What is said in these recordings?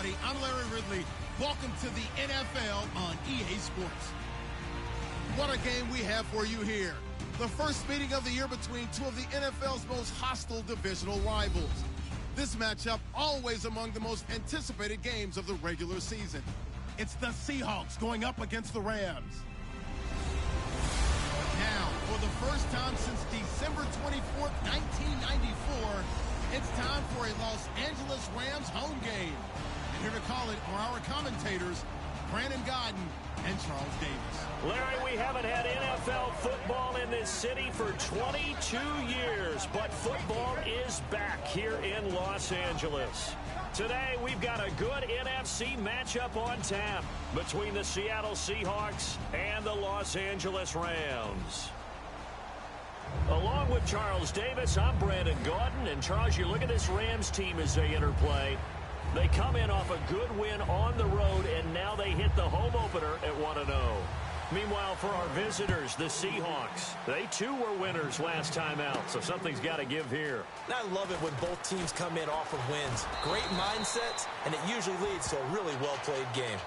everybody. I'm Larry Ridley. Welcome to the NFL on EA Sports. What a game we have for you here. The first meeting of the year between two of the NFL's most hostile divisional rivals. This matchup always among the most anticipated games of the regular season. It's the Seahawks going up against the Rams. Now, for the first time since December 24th, 1994, it's time for a Los Angeles Rams home game. And here to call it are our commentators, Brandon Godden and Charles Davis. Larry, we haven't had NFL football in this city for 22 years, but football is back here in Los Angeles. Today, we've got a good NFC matchup on tap between the Seattle Seahawks and the Los Angeles Rams. Along with Charles Davis, I'm Brandon Gaudin. And Charles, you look at this Rams team as they interplay. They come in off a good win on the road, and now they hit the home opener at 1-0. Meanwhile, for our visitors, the Seahawks, they too were winners last time out, so something's got to give here. And I love it when both teams come in off of wins. Great mindsets, and it usually leads to a really well-played game.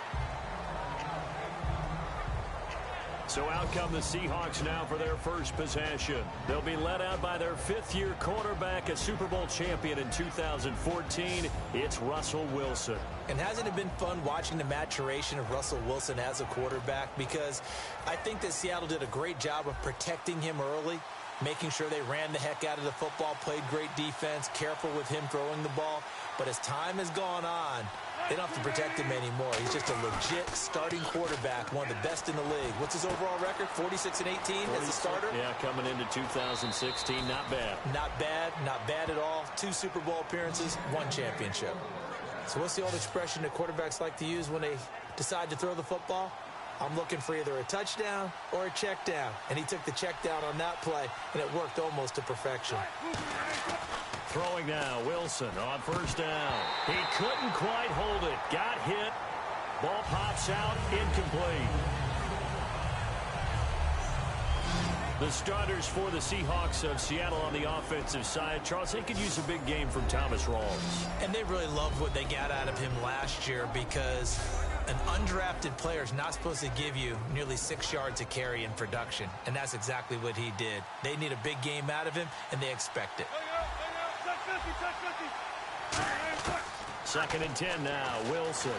So out come the Seahawks now for their first possession. They'll be led out by their fifth-year quarterback, a Super Bowl champion in 2014. It's Russell Wilson. And hasn't it been fun watching the maturation of Russell Wilson as a quarterback? Because I think that Seattle did a great job of protecting him early, making sure they ran the heck out of the football, played great defense, careful with him throwing the ball. But as time has gone on, they don't have to protect him anymore. He's just a legit starting quarterback, one of the best in the league. What's his overall record? 46-18 as a starter? Yeah, coming into 2016, not bad. Not bad at all. 2 Super Bowl appearances, 1 championship. So what's the old expression that quarterbacks like to use when they decide to throw the football? I'm looking for either a touchdown or a check down. And he took the check down on that play, and it worked almost to perfection. Throwing now, Wilson on first down. He couldn't quite hold it. Got hit. Ball pops out, incomplete. The starters for the Seahawks of Seattle on the offensive side. Charles, they could use a big game from Thomas Rawls. And they really loved what they got out of him last year, because an undrafted player is not supposed to give you nearly 6 yards a carry in production. And that's exactly what he did. They need a big game out of him, and they expect it. 2nd and 10 now, Wilson.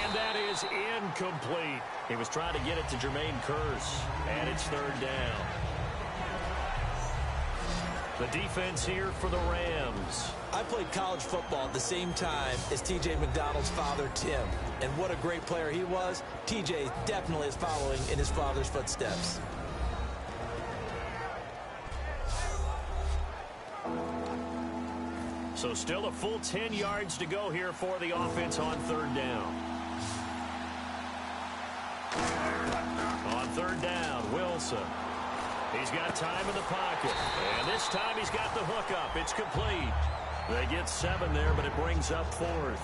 And that is incomplete. He was trying to get it to Jermaine Kearse, and it's 3rd down. The defense here for the Rams. I played college football at the same time as T.J. McDonald's father, Tim. And what a great player he was. T.J. definitely is following in his father's footsteps. So still a full 10 yards to go here for the offense on 3rd down. On 3rd down, Wilson. He's got time in the pocket. And this time he's got the hook up. It's complete. They get 7 there, but it brings up 4th.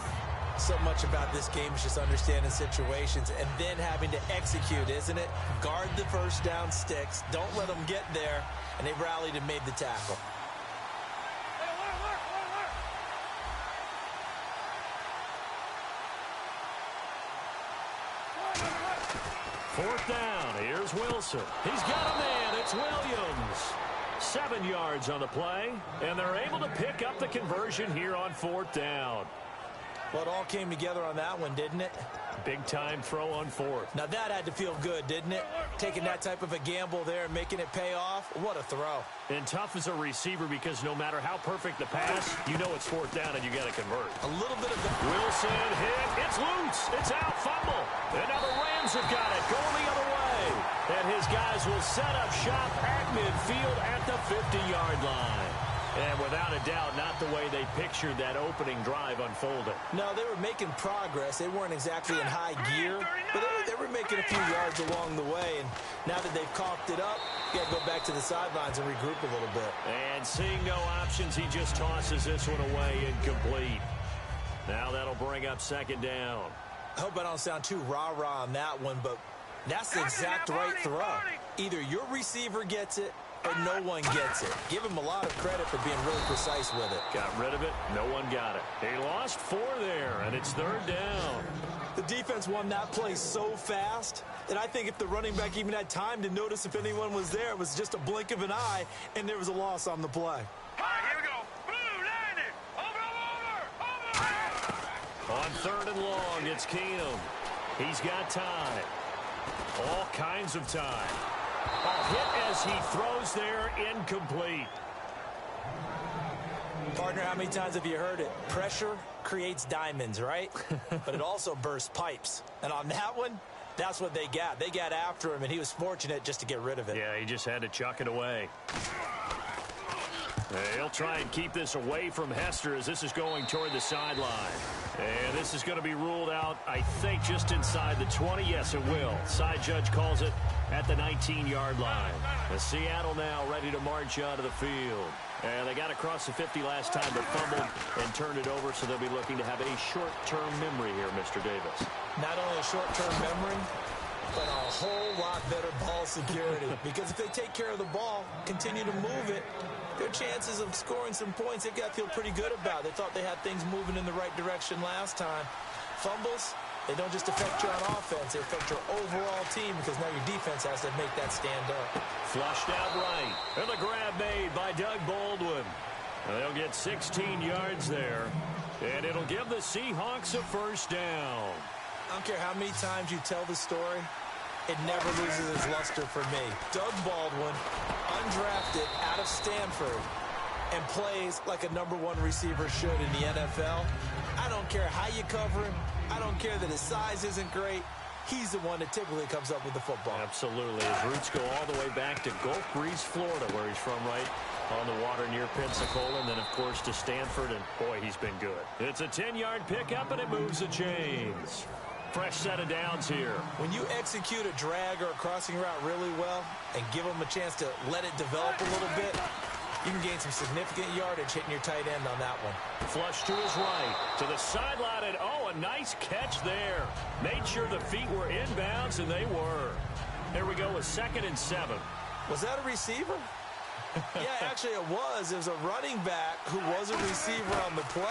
So much about this game is just understanding situations and then having to execute, isn't it? Guard the first down sticks. Don't let them get there. And they rallied and made the tackle. 4th down. Here's Wilson. He's got a man. It's Williams. 7 yards on the play, and they're able to pick up the conversion here on 4th down. Well, it all came together on that one, didn't it? Big-time throw on 4th. Now, that had to feel good, didn't it? Taking that type of a gamble there and making it pay off. What a throw. And tough as a receiver, because no matter how perfect the pass, you know it's 4th down and you got to convert. A little bit of the... Wilson hit. It's loose. It's out. Fumble. And now the Rams have got it. Going the other way. And his guys will set up shop at midfield at the 50-yard line. And without a doubt, not the way they pictured that opening drive unfolding. No, they were making progress. They weren't exactly in high gear, but they were making a few yards along the way. And now that they've coughed it up, you got to go back to the sidelines and regroup a little bit. And seeing no options, he just tosses this one away, incomplete. Now that'll bring up 2nd down. I hope I don't sound too rah-rah on that one, but that's the exact right throw. Either your receiver gets it and no one gets it. Give him a lot of credit for being really precise with it. Got rid of it. No one got it. He lost 4 there, and it's 3rd down. The defense won that play so fast that I think if the running back even had time to notice if anyone was there, it was just a blink of an eye, and there was a loss on the play. All right, here we go. Blue, 90. Over. On 3rd and long, it's Keenum. He's got time. All kinds of time. A hit as he throws there, incomplete. Partner, how many times have you heard it? Pressure creates diamonds, right? But it also bursts pipes. And on that one, that's what they got. They got after him, and he was fortunate just to get rid of it. Yeah, he just had to chuck it away. He'll try and keep this away from Hester as this is going toward the sideline. And this is going to be ruled out, I think, just inside the 20. Yes, it will. Side judge calls it at the 19-yard line. The Seattle now ready to march out of the field. And they got across the 50 last time, but fumbled and turned it over, so they'll be looking to have a short-term memory here, Mr. Davis. Not only a short-term memory, but a whole lot better ball security. Because if they take care of the ball, continue to move it, their chances of scoring some points, they've got to feel pretty good about. They thought they had things moving in the right direction last time. Fumbles, they don't just affect you on offense, they affect your overall team because now your defense has to make that stand up. Flushed out right. And the grab made by Doug Baldwin. And they'll get 16 yards there. And it'll give the Seahawks a 1st down. I don't care how many times you tell the story, it never loses its luster for me. Doug Baldwin, undrafted out of Stanford, and plays like a #1 receiver should in the NFL. I don't care how you cover him. I don't care that his size isn't great. He's the one that typically comes up with the football. Absolutely. His roots go all the way back to Gulf Breeze, Florida, where he's from, right on the water near Pensacola, and then, of course, to Stanford, and, boy, he's been good. It's a 10-yard pickup, and it moves the chains. Fresh set of downs here. When you execute a drag or a crossing route really well and give them a chance to let it develop a little bit, you can gain some significant yardage hitting your tight end on that one. Flush to his right, to the sideline, and a nice catch there. Made sure the feet were inbounds, and they were. Here we go with 2nd and 7. Was that a receiver? Yeah, actually it was. It was a running back who was a receiver on the play.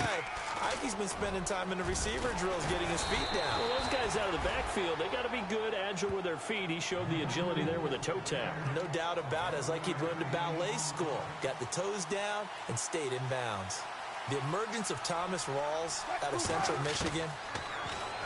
I think he's been spending time in the receiver drills getting his feet down. Well, those guys out of the backfield, they got to be good, agile with their feet. He showed the agility there with a toe tap. No doubt about it. It's like he'd run to ballet school. Got the toes down and stayed in bounds. The emergence of Thomas Rawls out of Central Michigan,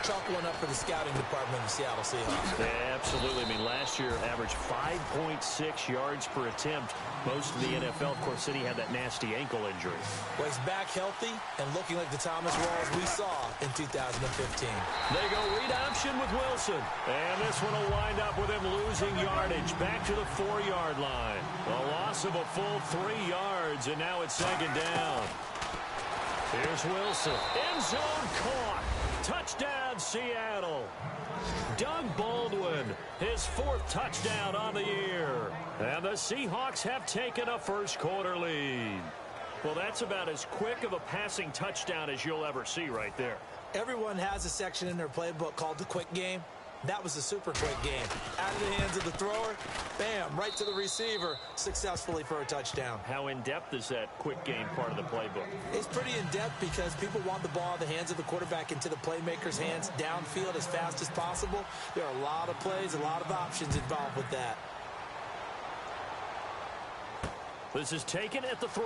chalk one up for the scouting department of the Seattle Seahawks. Yeah, absolutely. I mean, last year averaged 5.6 yards per attempt. Most of the NFL, of course, City had that nasty ankle injury. Well, he's back healthy and looking like the Thomas Rawls we saw in 2015. They go read option with Wilson. And this one will wind up with him losing yardage back to the 4-yard line. A loss of a full 3 yards, and now it's 2nd down. Here's Wilson. End zone caught. Touchdown, Seattle. Doug Baldwin, his 4th touchdown on the year. And the Seahawks have taken a first-quarter lead. Well, that's about as quick of a passing touchdown as you'll ever see right there. Everyone has a section in their playbook called the quick game. That was a super quick game. Out of the hands of the thrower, bam, right to the receiver, successfully for a touchdown. How in-depth is that quick game part of the playbook? It's pretty in-depth because people want the ball in the hands of the quarterback into the playmaker's hands downfield as fast as possible. There are a lot of plays, a lot of options involved with that. This is taken at the 3.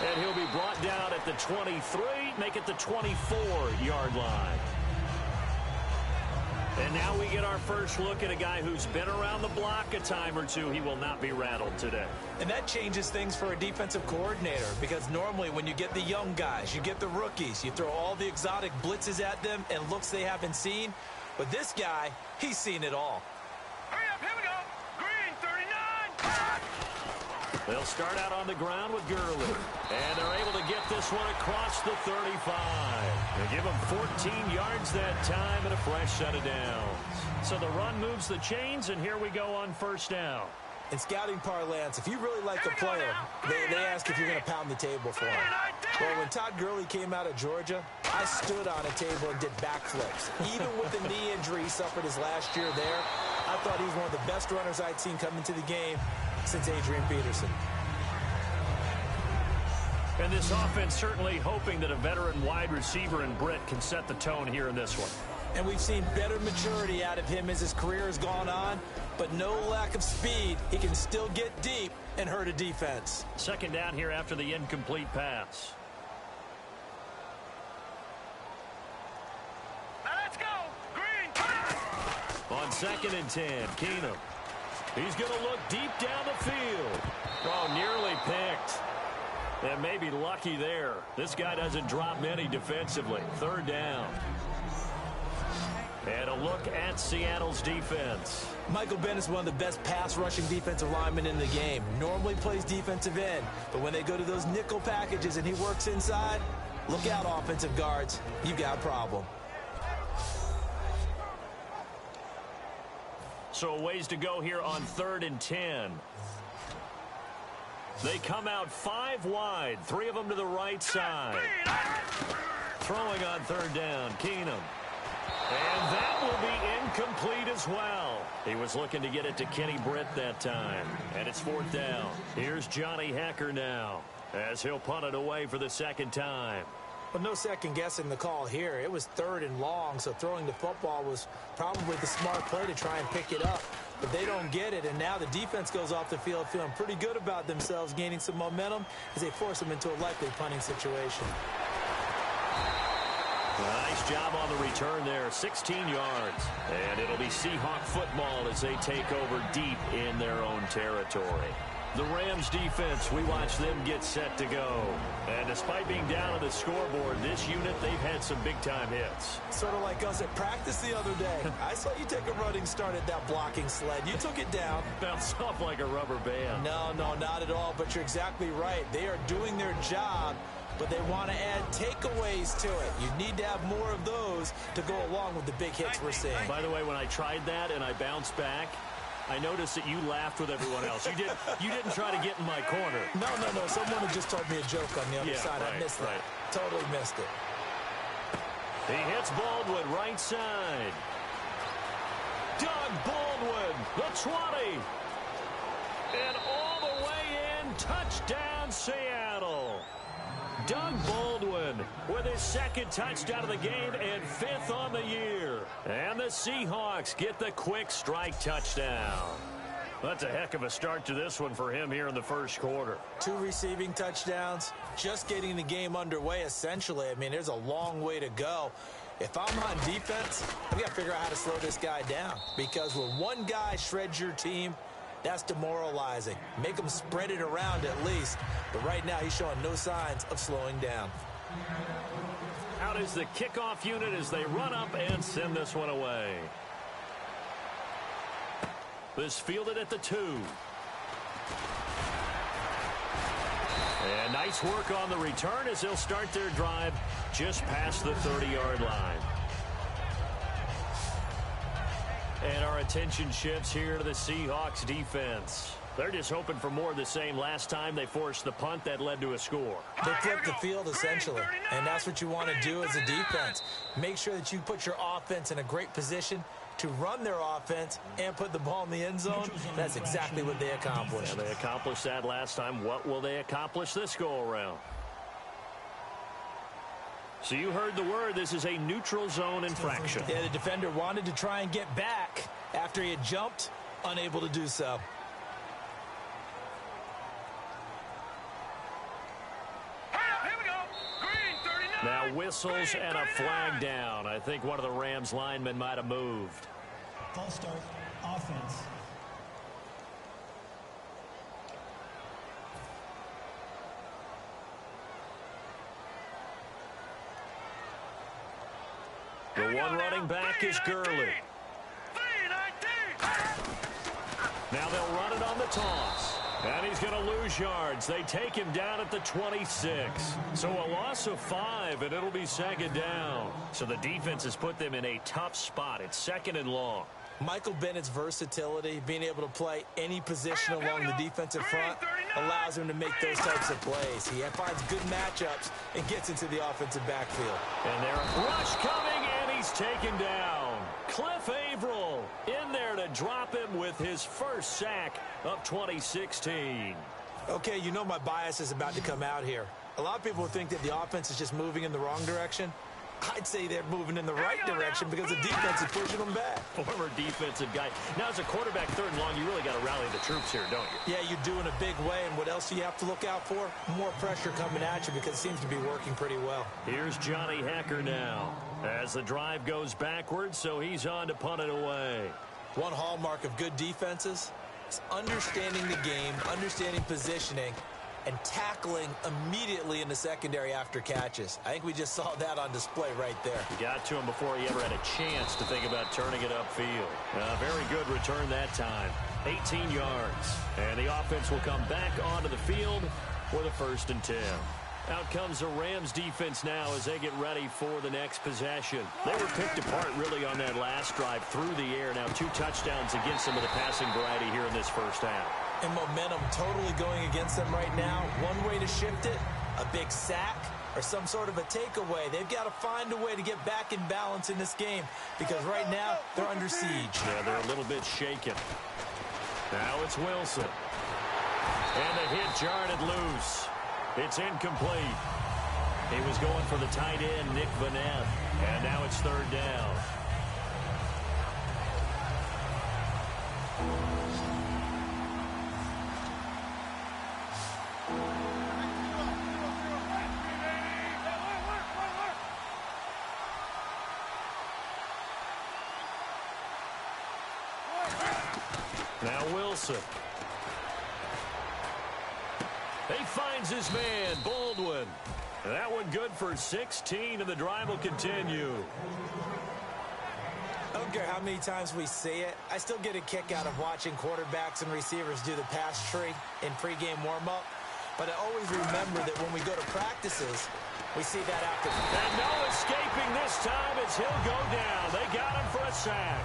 And he'll be brought down at the 23, make it the 24-yard line. And now we get our first look at a guy who's been around the block a time or two. He will not be rattled today. And that changes things for a defensive coordinator because normally when you get the young guys, you get the rookies, you throw all the exotic blitzes at them and looks they haven't seen. But this guy, he's seen it all. Hurry up, here we go. Green, 39. They'll start out on the ground with Gurley. And they're able to get this one across the 35. They give him 14 yards that time and a fresh set of downs. So the run moves the chains, and here we go on 1st down. In scouting parlance, if you really like a player, they ask if you're going to pound the table for him. Well, when Todd Gurley came out of Georgia, I stood on a table and did backflips. Even with the knee injury he suffered his last year there, I thought he was one of the best runners I'd seen come into the game since Adrian Peterson. And this offense certainly hoping that a veteran wide receiver in Britt can set the tone here in this one. And we've seen better maturity out of him as his career has gone on, but no lack of speed. He can still get deep and hurt a defense. Second down here after the incomplete pass. Now let's go. Green. On 2nd and 10, Keenum. He's going to look deep down the field. Oh, nearly picked. And maybe lucky there. This guy doesn't drop many defensively. 3rd down. And a look at Seattle's defense. Michael Bennett is one of the best pass-rushing defensive linemen in the game. Normally plays defensive end, but when they go to those nickel packages and he works inside, look out, offensive guards. You've got a problem. So a ways to go here on 3rd and 10. They come out 5 wide, 3 of them to the right side. Throwing on 3rd down, Keenum. And that will be incomplete as well. He was looking to get it to Kenny Britt that time. And it's 4th down. Here's Johnny Hecker now as he'll punt it away for the 2nd time. Well, no second guessing the call here. It was 3rd and long, so throwing the football was probably the smart play to try and pick it up. But they don't get it, and now the defense goes off the field feeling pretty good about themselves, gaining some momentum as they force them into a likely punting situation. Nice job on the return there, 16 yards. And it'll be Seahawk football as they take over deep in their own territory. The Rams defense, we watch them get set to go. And despite being down on the scoreboard, this unit, they've had some big-time hits. Sort of like us at practice the other day. I saw you take a running start at that blocking sled. You took it down. Bounced off like a rubber band. No, not at all, but you're exactly right. They are doing their job, but they want to add takeaways to it. You need to have more of those to go along with the big hits we're seeing. By the way, when I tried that and I bounced back, I noticed that you laughed with everyone else. You didn't try to get in my corner. No. Someone had just told me a joke on the other side. Right, I missed that. Totally missed it. He hits Baldwin right side. Doug Baldwin, the 20. And all the way in, touchdown Seattle. Doug Baldwin with his 2nd touchdown of the game and 5th on the year. And the Seahawks get the quick strike touchdown. That's a heck of a start to this one for him here in the 1st quarter. 2 receiving touchdowns, just getting the game underway essentially. I mean, there's a long way to go. If I'm on defense, I've got to figure out how to slow this guy down. Because when one guy shreds your team, that's demoralizing. Make him spread it around at least. But right now, he's showing no signs of slowing down. Out is the kickoff unit as they run up and send this one away. This fielded at the 2. And nice work on the return as they'll start their drive just past the 30-yard line. And our attention shifts here to the Seahawks defense. They're just hoping for more of the same. Last time they forced the punt that led to a score. They flipped the field essentially, and that's what you want to do as a defense. Make sure that you put your offense in a great position to run their offense and put the ball in the end zone. That's exactly what they accomplished. Yeah, they accomplished that last time. What will they accomplish this go-around? So you heard the word. This is a neutral zone infraction. Yeah, the defender wanted to try and get back after he had jumped, unable to do so. Now whistles and a flag down. I think one of the Rams linemen might have moved. False start, offense. The one running back is Gurley. Now they'll run it on the toss. And he's going to lose yards. They take him down at the 26. So a loss of 5, and it'll be 2nd down. So the defense has put them in a tough spot. It's 2nd and long. Michael Bennett's versatility, being able to play any position along the defensive front, allows him to make those types of plays. He finds good matchups and gets into the offensive backfield. And there's rush coming, and he's taken down. Cliff Averill in there to drop him with his first sack of 2016. Okay, you know my bias is about to come out here. A lot of people think that the offense is just moving in the wrong direction. I'd say they're moving in the right direction because the defense is pushing them back. Former defensive guy. Now, as a quarterback, 3rd and long, you really got to rally the troops here, don't you? Yeah, you do in a big way. And what else do you have to look out for? More pressure coming at you because it seems to be working pretty well. Here's Johnny Hacker now as the drive goes backwards, so he's on to punt it away. One hallmark of good defenses is understanding the game, understanding positioning, and tackling immediately in the secondary after catches. I think we just saw that on display right there. He got to him before he ever had a chance to think about turning it upfield. Very good return that time. 18 yards. And the offense will come back onto the field for the 1st and 10. Out comes the Rams defense now as they get ready for the next possession. They were picked apart really on that last drive through the air. Now 2 touchdowns against some of the passing variety here in this first half. And momentum totally going against them right now. One way to shift it, a big sack or some sort of a takeaway. They've got to find a way to get back in balance in this game because right now they're under siege. Yeah, they're a little bit shaken. Now it's Wilson. And the hit jarred loose. It's incomplete. He was going for the tight end, Nick Vanette. And now it's 3rd down. Now Wilson. He finds his man, Baldwin. That one good for 16, and the drive will continue. I don't care how many times we see it. I still get a kick out of watching quarterbacks and receivers do the pass tree in pregame warm-up. But I always remember that when we go to practices, we see that after. And no escaping this time as he'll go down. They got him for a sack.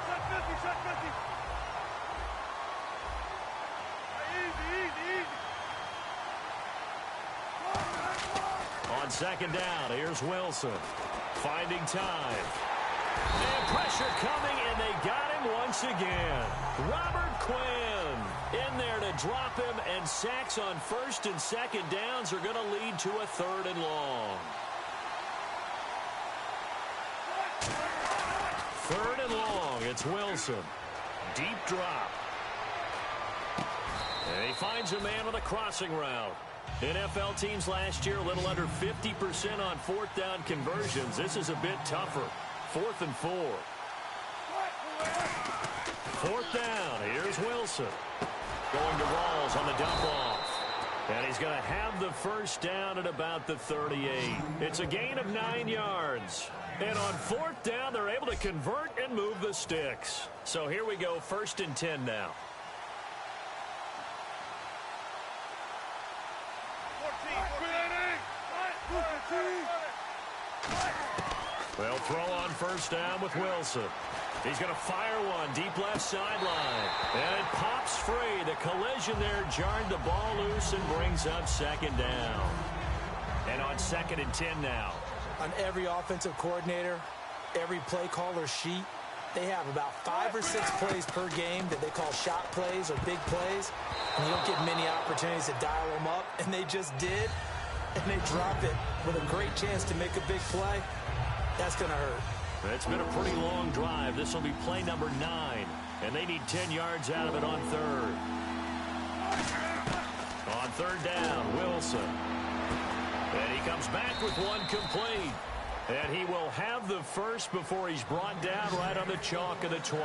Shot 50, shot 50. Easy. On 2nd down, here's Wilson. Finding time. And pressure coming, and they got him once again. Robert Quinn in there to drop him, and sacks on 1st and 2nd downs are going to lead to a 3rd and long. 3rd and long, it's Wilson. Deep drop. And he finds a man on a crossing route. NFL teams last year a little under 50% on 4th down conversions. This is a bit tougher. 4th and 4. 4th down. Here's Wilson. Going to Rawls on the dump off. And he's going to have the 1st down at about the 38. It's a gain of 9 yards. And on 4th down, they're able to convert and move the sticks. So here we go, 1st and 10 now. They'll throw on 1st down with Wilson. He's going to fire one deep left sideline. And it pops free. The collision there jarred the ball loose and brings up 2nd down. And on 2nd and 10 now. On every offensive coordinator, every play caller sheet, they have about 5 or 6 plays per game that they call shot plays or big plays. And you don't get many opportunities to dial them up. And they just did. And they drop it with a great chance to make a big play. That's going to hurt. It's been a pretty long drive. This will be play number 9. And they need 10 yards out of it on 3rd. On 3rd down, Wilson. And he comes back with one complete. And he will have the 1st before he's brought down right on the chalk of the 20.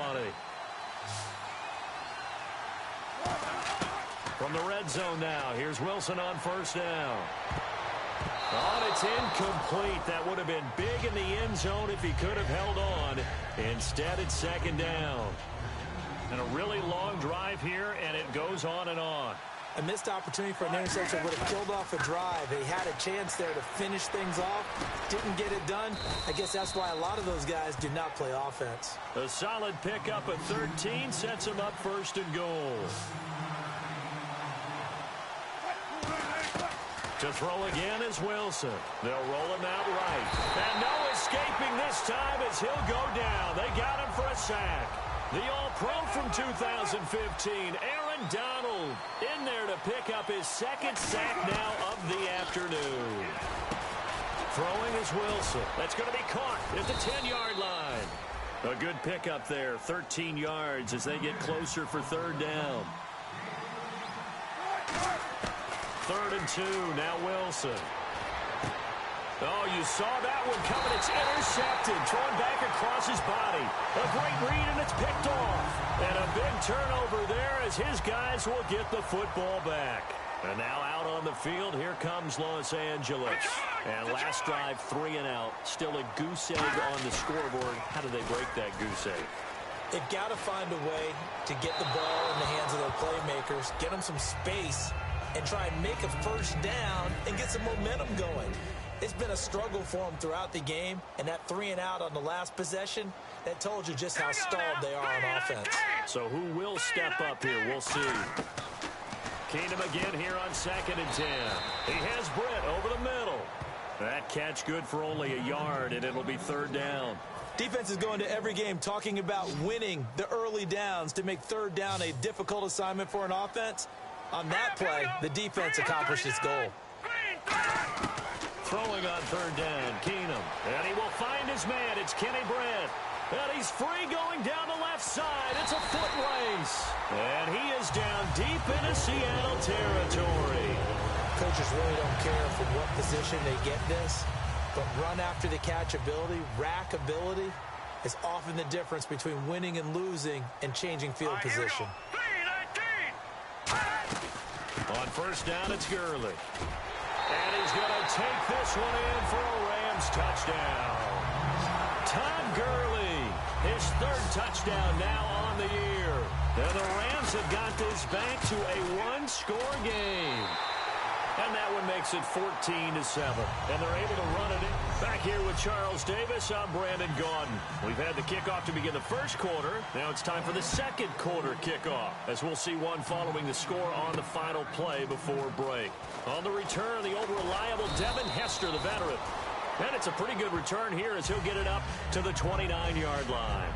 From the red zone now, here's Wilson on 1st down. Oh, it's incomplete. That would have been big in the end zone if he could have held on. Instead, it's 2nd down. And a really long drive here, and it goes on and on. A missed opportunity for an interception would have killed off a drive. He had a chance there to finish things off. Didn't get it done. I guess that's why a lot of those guys do not play offense. A solid pickup at 13 sets him up 1st and goal. To throw again is Wilson. They'll roll him out right. And no escaping this time as he'll go down. They got him for a sack. The All-Pro from 2015, Aaron Donald, in there to pick up his second sack now of the afternoon. Throwing is Wilson. That's going to be caught at the 10-yard line. A good pickup there, 13 yards as they get closer for third down. 3rd and 2, now Wilson. Oh, you saw that one coming. It's intercepted, thrown back across his body. A great read, and it's picked off. And a big turnover there as his guys will get the football back. And now out on the field, here comes Los Angeles. And last drive, 3 and out. Still a goose egg on the scoreboard. How do they break that goose egg? They've got to find a way to get the ball in the hands of their playmakers, get them some space, and try and make a first down and get some momentum going. It's been a struggle for them throughout the game, and that 3 and out on the last possession, that told you just how stalled they are on offense. So who will step up here? We'll see. Keenum again here on 2nd and 10. He has Britt over the middle. That catch good for only a yard, and it'll be 3rd down. Defense is going to every game talking about winning the early downs to make 3rd down a difficult assignment for an offense. On that play, the defense accomplished its goal. Throwing on 3rd down, Keenum. And he will find his man. It's Kenny Britt. And he's free going down the left side. It's a foot race. And he is down deep into Seattle territory. Coaches really don't care from what position they get this, but run after the catch ability, rack ability, is often the difference between winning and losing and changing field position. On 1st down, it's Gurley. And he's going to take this one in for a Rams touchdown. Todd Gurley, his 3rd touchdown now on the year. And the Rams have got this back to a 1-score game. And that one makes it 14-7. And they're able to run it in. Back here with Charles Davis, I'm Brandon Gaudin. We've had the kickoff to begin the 1st quarter. Now it's time for the 2nd quarter kickoff, as we'll see one following the score on the final play before break. On the return, the old reliable Devin Hester, the veteran. And it's a pretty good return here as he'll get it up to the 29-yard line.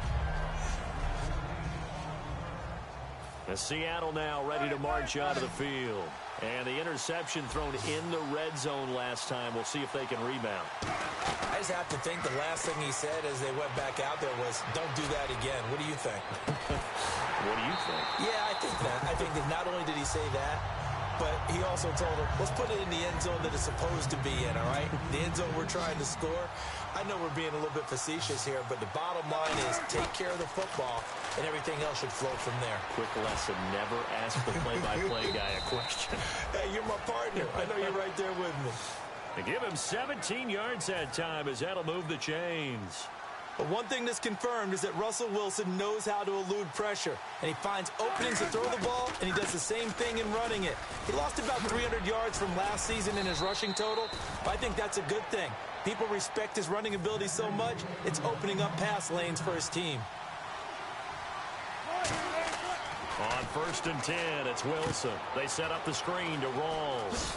As Seattle now ready to march onto the field. And the interception thrown in the red zone last time. We'll see if they can rebound. I just have to think the last thing he said as they went back out there was, don't do that again. What do you think? What do you think? Yeah, I think that. I think that not only did he say that, but he also told him, let's put it in the end zone that it's supposed to be in, all right? The end zone we're trying to score. I know we're being a little bit facetious here, but the bottom line is take care of the football, and everything else should flow from there. Quick lesson, never ask the play-by-play guy a question. Hey, you're my partner. I know you're right there with me. They give him 17 yards that time as that'll move the chains. But one thing that's confirmed is that Russell Wilson knows how to elude pressure, and he finds openings to throw the ball, and he does the same thing in running it. He lost about 300 yards from last season in his rushing total, but I think that's a good thing. People respect his running ability so much, it's opening up pass lanes for his team. On 1st and 10, it's Wilson. They set up the screen to Rawls.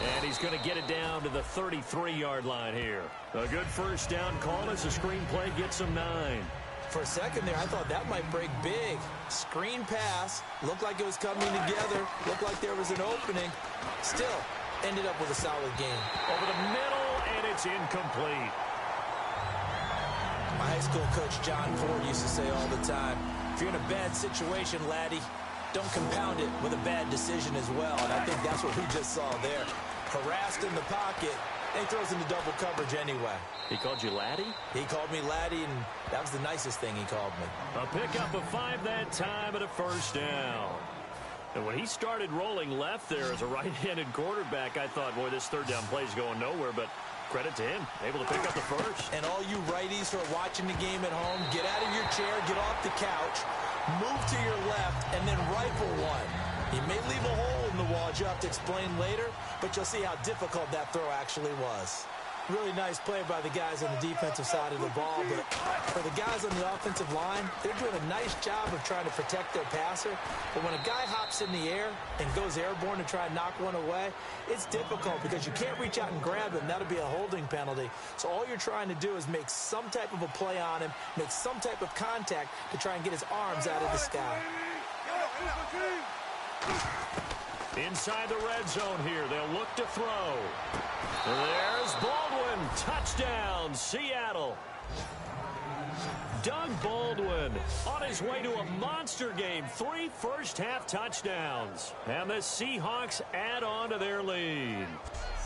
And he's going to get it down to the 33-yard line here. A good 1st down call as the screen play gets him 9. For a second there, I thought that might break big. Screen pass, looked like it was coming together, looked like there was an opening. Still, ended up with a solid game. Over the middle, and it's incomplete. My high school coach, John Ford, used to say all the time, if you're in a bad situation, laddie, don't compound it with a bad decision as well. And I think that's what we just saw there. Harassed in the pocket, and he throws into double coverage anyway. He called you laddie? He called me laddie, and that was the nicest thing he called me. A pickup of 5 that time and a 1st down. And when he started rolling left there as a right-handed quarterback, I thought, boy, this 3rd down play is going nowhere, but credit to him, able to pick up the 1st. And all you righties who are watching the game at home, get out of your chair, get off the couch, move to your left, and then rifle one. He may leave a hole in the wall, you have to explain later, but you'll see how difficult that throw actually was. Really nice play by the guys on the defensive side of the ball, but for the guys on the offensive line, they're doing a nice job of trying to protect their passer. But when a guy hops in the air and goes airborne to try and knock one away, it's difficult because you can't reach out and grab him. That'll be a holding penalty. So all you're trying to do is make some type of a play on him, make some type of contact to try and get his arms out of the sky. Inside the red zone here, they'll look to throw. There's Baldwin. Touchdown, Seattle. Doug Baldwin on his way to a monster game. 3 first-half touchdowns. And the Seahawks add on to their lead.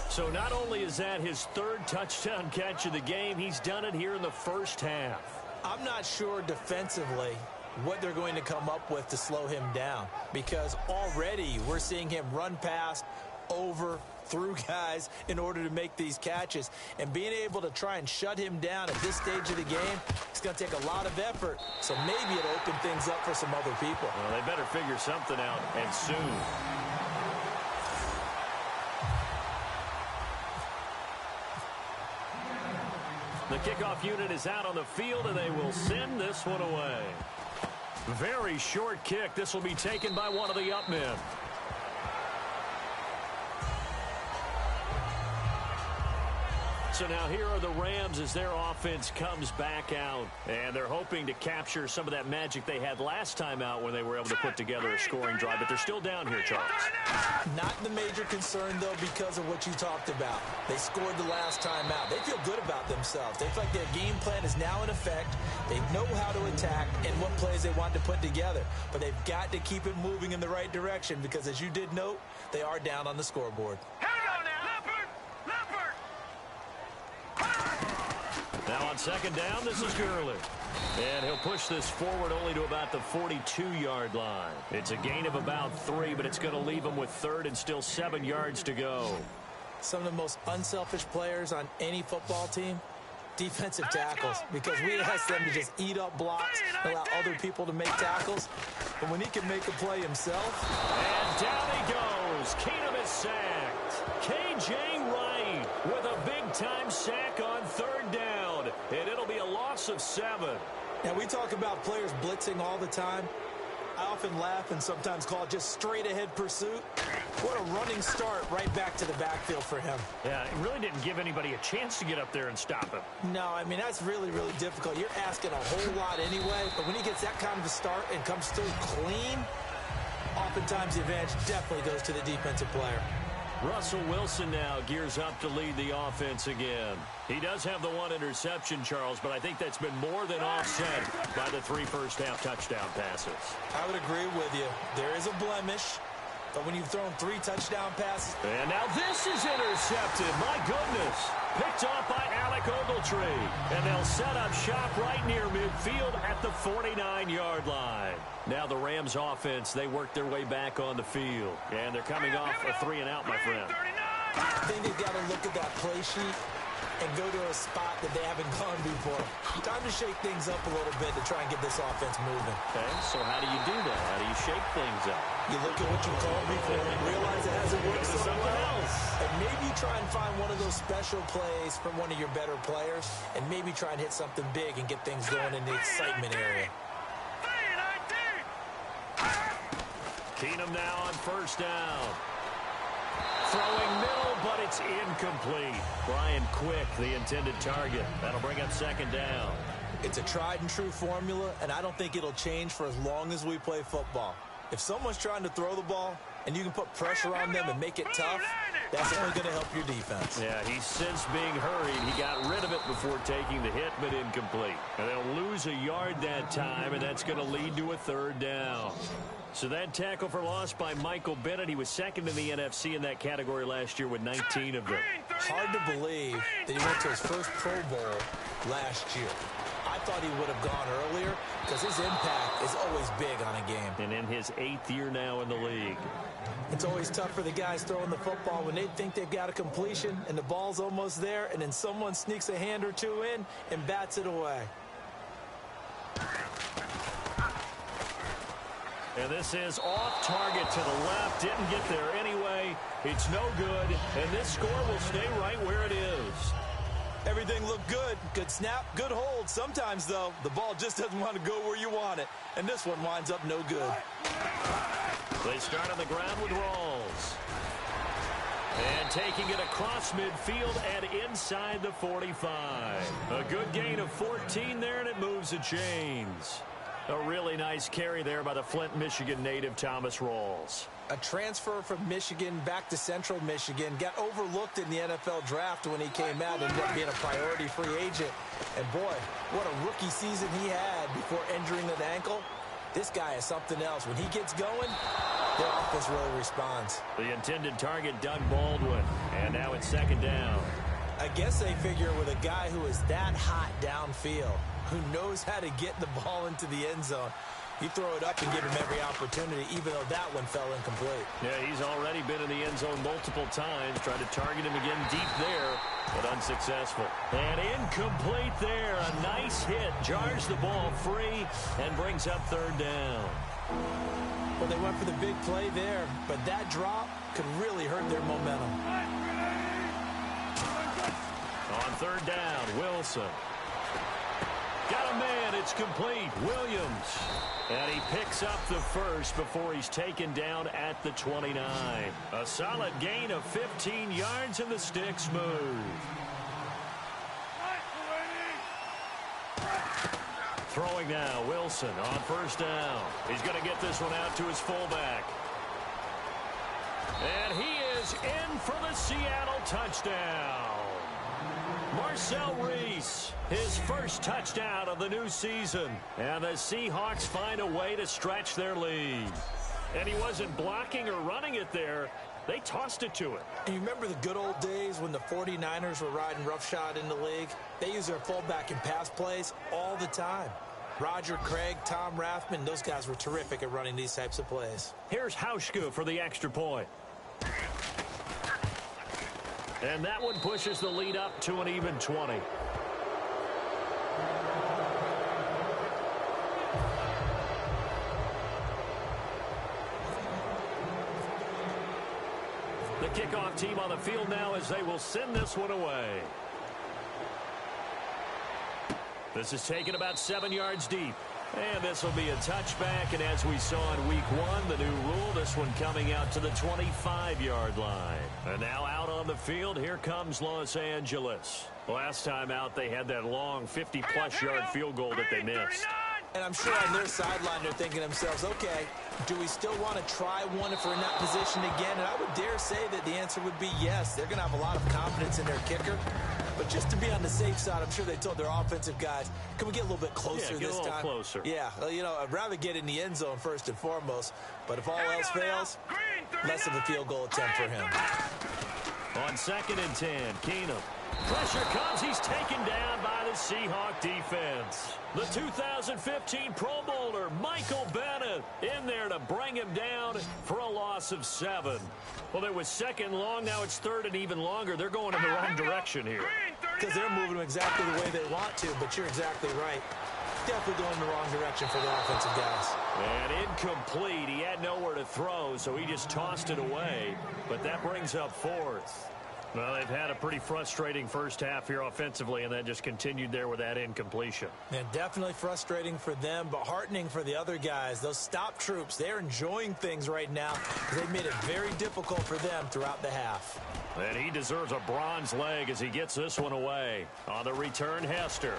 So not only is that his 3rd touchdown catch of the game, he's done it here in the first half. I'm not sure defensively what they're going to come up with to slow him down, because already we're seeing him run past, over, through guys in order to make these catches. And being able to try and shut him down at this stage of the game, it's going to take a lot of effort. So maybe it'll open things up for some other people. Well, they better figure something out, and soon. The kickoff unit is out on the field, and they will send this one away. Very short kick. This will be taken by one of the up men. So now here are the Rams as their offense comes back out. And they're hoping to capture some of that magic they had last time out when they were able to put together a scoring drive. But they're still down here, Charles. Not the major concern, though, because of what you talked about. They scored the last time out. They feel good about themselves. They feel like their game plan is now in effect. They know how to attack and what plays they want to put together. But they've got to keep it moving in the right direction because, as you did note, they are down on the scoreboard. Now on second down, this is Gurley. And he'll push this forward only to about the 42-yard line. It's a gain of about 3, but it's going to leave him with 3rd and still 7 yards to go. Some of the most unselfish players on any football team, defensive tackles, because we ask them to just eat up blocks and allow other people to make tackles. But when he can make a play himself. And down he goes. Keenum is sacked. K.J. Wright with a big-time sack on 3rd down. And it'll be a loss of 7. Now, we talk about players blitzing all the time. I often laugh and sometimes call it just straight-ahead pursuit. What a running start right back to the backfield for him. Yeah, it really didn't give anybody a chance to get up there and stop him. No, I mean, that's really, really difficult. You're asking a whole lot anyway, but when he gets that kind of a start and comes through clean, oftentimes the advantage definitely goes to the defensive player. Russell Wilson now gears up to lead the offense again. He does have the 1 interception, Charles, but I think that's been more than offset by the 3 first-half touchdown passes. I would agree with you. There is a blemish, but when you've thrown 3 touchdown passes. And now this is intercepted. My goodness. Picked off by Alec Ogletree. And they'll set up shop right near midfield at the 49-yard line. Now the Rams offense, they work their way back on the field. And they're coming off a 3-and-out, my friend. I think they've got to look at that play sheet and go to a spot that they haven't gone before. Time to shake things up a little bit to try and get this offense moving. Okay, so how do you do that? How do you shake things up? You look at what you called before and realize it hasn't worked so well. And maybe try and find one of those special plays from one of your better players and maybe try and hit something big and get things going in the excitement area. Keenum now on 1st down. Throwing middle, but it's incomplete. Brian Quick, the intended target. That'll bring up 2nd down. It's a tried-and-true formula, and I don't think it'll change for as long as we play football. If someone's trying to throw the ball and you can put pressure on them and make it tough, that's only going to help your defense. Yeah, he's since being hurried. He got rid of it before taking the hit, but incomplete. And they'll lose a yard that time, and that's going to lead to a 3rd down. So that tackle for loss by Michael Bennett. He was 2nd in the NFC in that category last year with 19 of them. Hard to believe that he went to his first Pro Bowl last year. I thought he would have gone earlier because his impact is always big on a game. And in his 8th year now in the league. It's always tough for the guys throwing the football when they think they've got a completion and the ball's almost there, and then someone sneaks a hand or 2 in and bats it away. And this is off target to the left. Didn't get there anyway. It's no good. And this score will stay right where it is. Everything looked good. Good snap, good hold. Sometimes, though, the ball just doesn't want to go where you want it. And this one winds up no good. They start on the ground with Rawls. And taking it across midfield and inside the 45. A good gain of 14 there, and it moves the chains. A really nice carry there by the Flint, Michigan native Thomas Rawls. A transfer from Michigan back to Central Michigan. Got overlooked in the NFL draft when he came out and ended up being a priority free agent. And boy, what a rookie season he had before injuring an ankle. This guy is something else. When he gets going, their offense really responds. The intended target, Doug Baldwin. And now it's second down. I guess they figure with a guy who is that hot downfield, who knows how to get the ball into the end zone, you throw it up and give him every opportunity, even though that one fell incomplete. Yeah, he's already been in the end zone multiple times. Tried to target him again deep there, but unsuccessful. And incomplete there. A nice hit. Jars the ball free and brings up third down. Well, they went for the big play there, but that drop could really hurt their momentum. On third down, Wilson. Got a man. It's complete. Williams. And he picks up the first before he's taken down at the 29. A solid gain of 15 yards, and the sticks move. Throwing now, Wilson on first down. He's going to get this one out to his fullback. And he is in for the Seattle touchdown. Marcel Reese, his first touchdown of the new season. And the Seahawks find a way to stretch their lead. And he wasn't blocking or running it there. They tossed it to it. And you remember the good old days when the 49ers were riding roughshod in the league? They used their fullback in pass plays all the time. Roger Craig, Tom Rathman, those guys were terrific at running these types of plays. Here's Hauschka for the extra point. And that one pushes the lead up to an even 20. The kickoff team on the field now as they will send this one away. This is taken about 7 yards deep. And this will be a touchback, and as we saw in week one, the new rule, this one coming out to the 25-yard line. And now out on the field, here comes Los Angeles. Last time out, they had that long 50-plus yard field goal that they missed. And I'm sure on their sideline they're thinking to themselves, okay, do we still want to try one if we're in that position again? And I would dare say that the answer would be yes. They're going to have a lot of confidence in their kicker. But just to be on the safe side, I'm sure they told their offensive guys, can we get a little bit closer this time? Closer. Yeah, well, you know, I'd rather get in the end zone first and foremost. But if all else fails, less of a field goal attempt for him. On 2nd and 10, Keenum. Pressure comes. He's taken down by the Seahawk defense. The 2015 Pro Bowler, Michael Bennett, in there to bring him down for a loss of 7. Well, it was second long. Now it's third and even longer. They're going in the wrong direction here. Because they're moving exactly the way they want to, but you're exactly right. Definitely going in the wrong direction for the offensive guys. And incomplete. He had nowhere to throw, so he just tossed it away. But that brings up 4th. Well, they've had a pretty frustrating first half here offensively, and that just continued there with that incompletion. And definitely frustrating for them, but heartening for the other guys. Those stop troops, they're enjoying things right now because they've made it very difficult for them throughout the half. And he deserves a bronze leg as he gets this one away. On the return, Hester.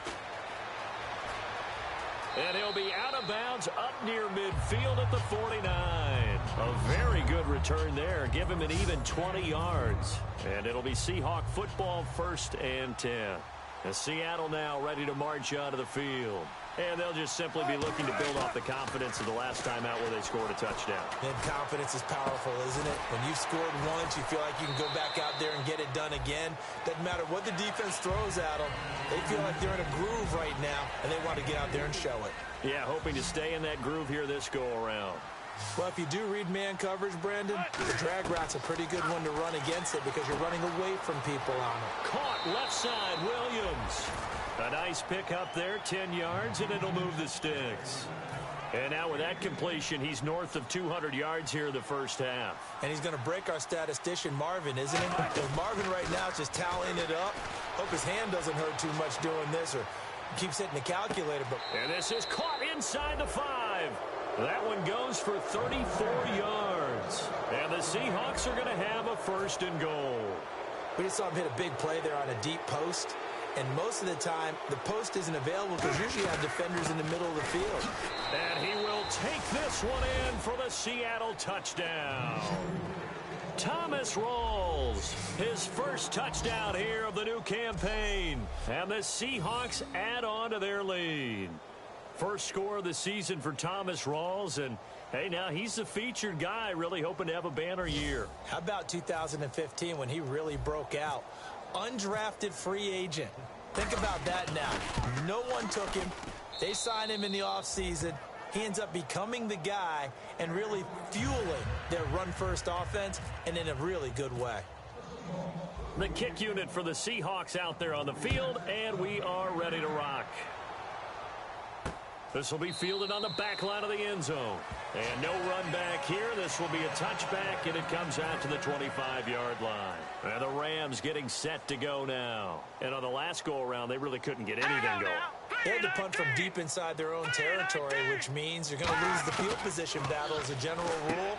And he'll be out of bounds up near midfield at the 49. A very good return there. Give him an even 20 yards. And it'll be Seahawk football 1st and 10. And Seattle now ready to march onto the field. And they'll just simply be looking to build off the confidence of the last time out where they scored a touchdown. And confidence is powerful, isn't it? When you've scored once, you feel like you can go back out there and get it done again. Doesn't matter what the defense throws at them. They feel like they're in a groove right now, and they want to get out there and show it. Yeah, hoping to stay in that groove here this go-around. Well, if you do read man coverage, Brandon, the drag route's a pretty good one to run against it because you're running away from people on it. Caught left side, Williams. A nice pick up there, 10 yards, and it'll move the sticks. And now with that completion, he's north of 200 yards here in the first half. And he's going to break our statistician, Marvin, isn't he? Because Marvin right now is just tallying it up. Hope his hand doesn't hurt too much doing this or keeps hitting the calculator. And this is caught inside the 5. That one goes for 34 yards. And the Seahawks are going to have a 1st and goal. We just saw him hit a big play there on a deep post. And most of the time, the post isn't available because usually you have defenders in the middle of the field. And he will take this one in for the Seattle touchdown. Thomas Rawls, his first touchdown here of the new campaign. And the Seahawks add on to their lead. First score of the season for Thomas Rawls. And, hey, now he's the featured guy, really hoping to have a banner year. How about 2015 when he really broke out? Undrafted free agent. Think about that now. No one took him. They signed him in the offseason. He ends up becoming the guy and really fueling their run-first offense, and in a really good way. The kick unit for the Seahawks out there on the field, and we are ready to rock. This will be fielded on the back line of the end zone. And no run back here. This will be a touchback, and it comes out to the 25-yard line. And the Rams getting set to go now. And on the last go-around, they really couldn't get anything going. They had to punt from deep inside their own territory, which means you're going to lose the field position battle as a general rule.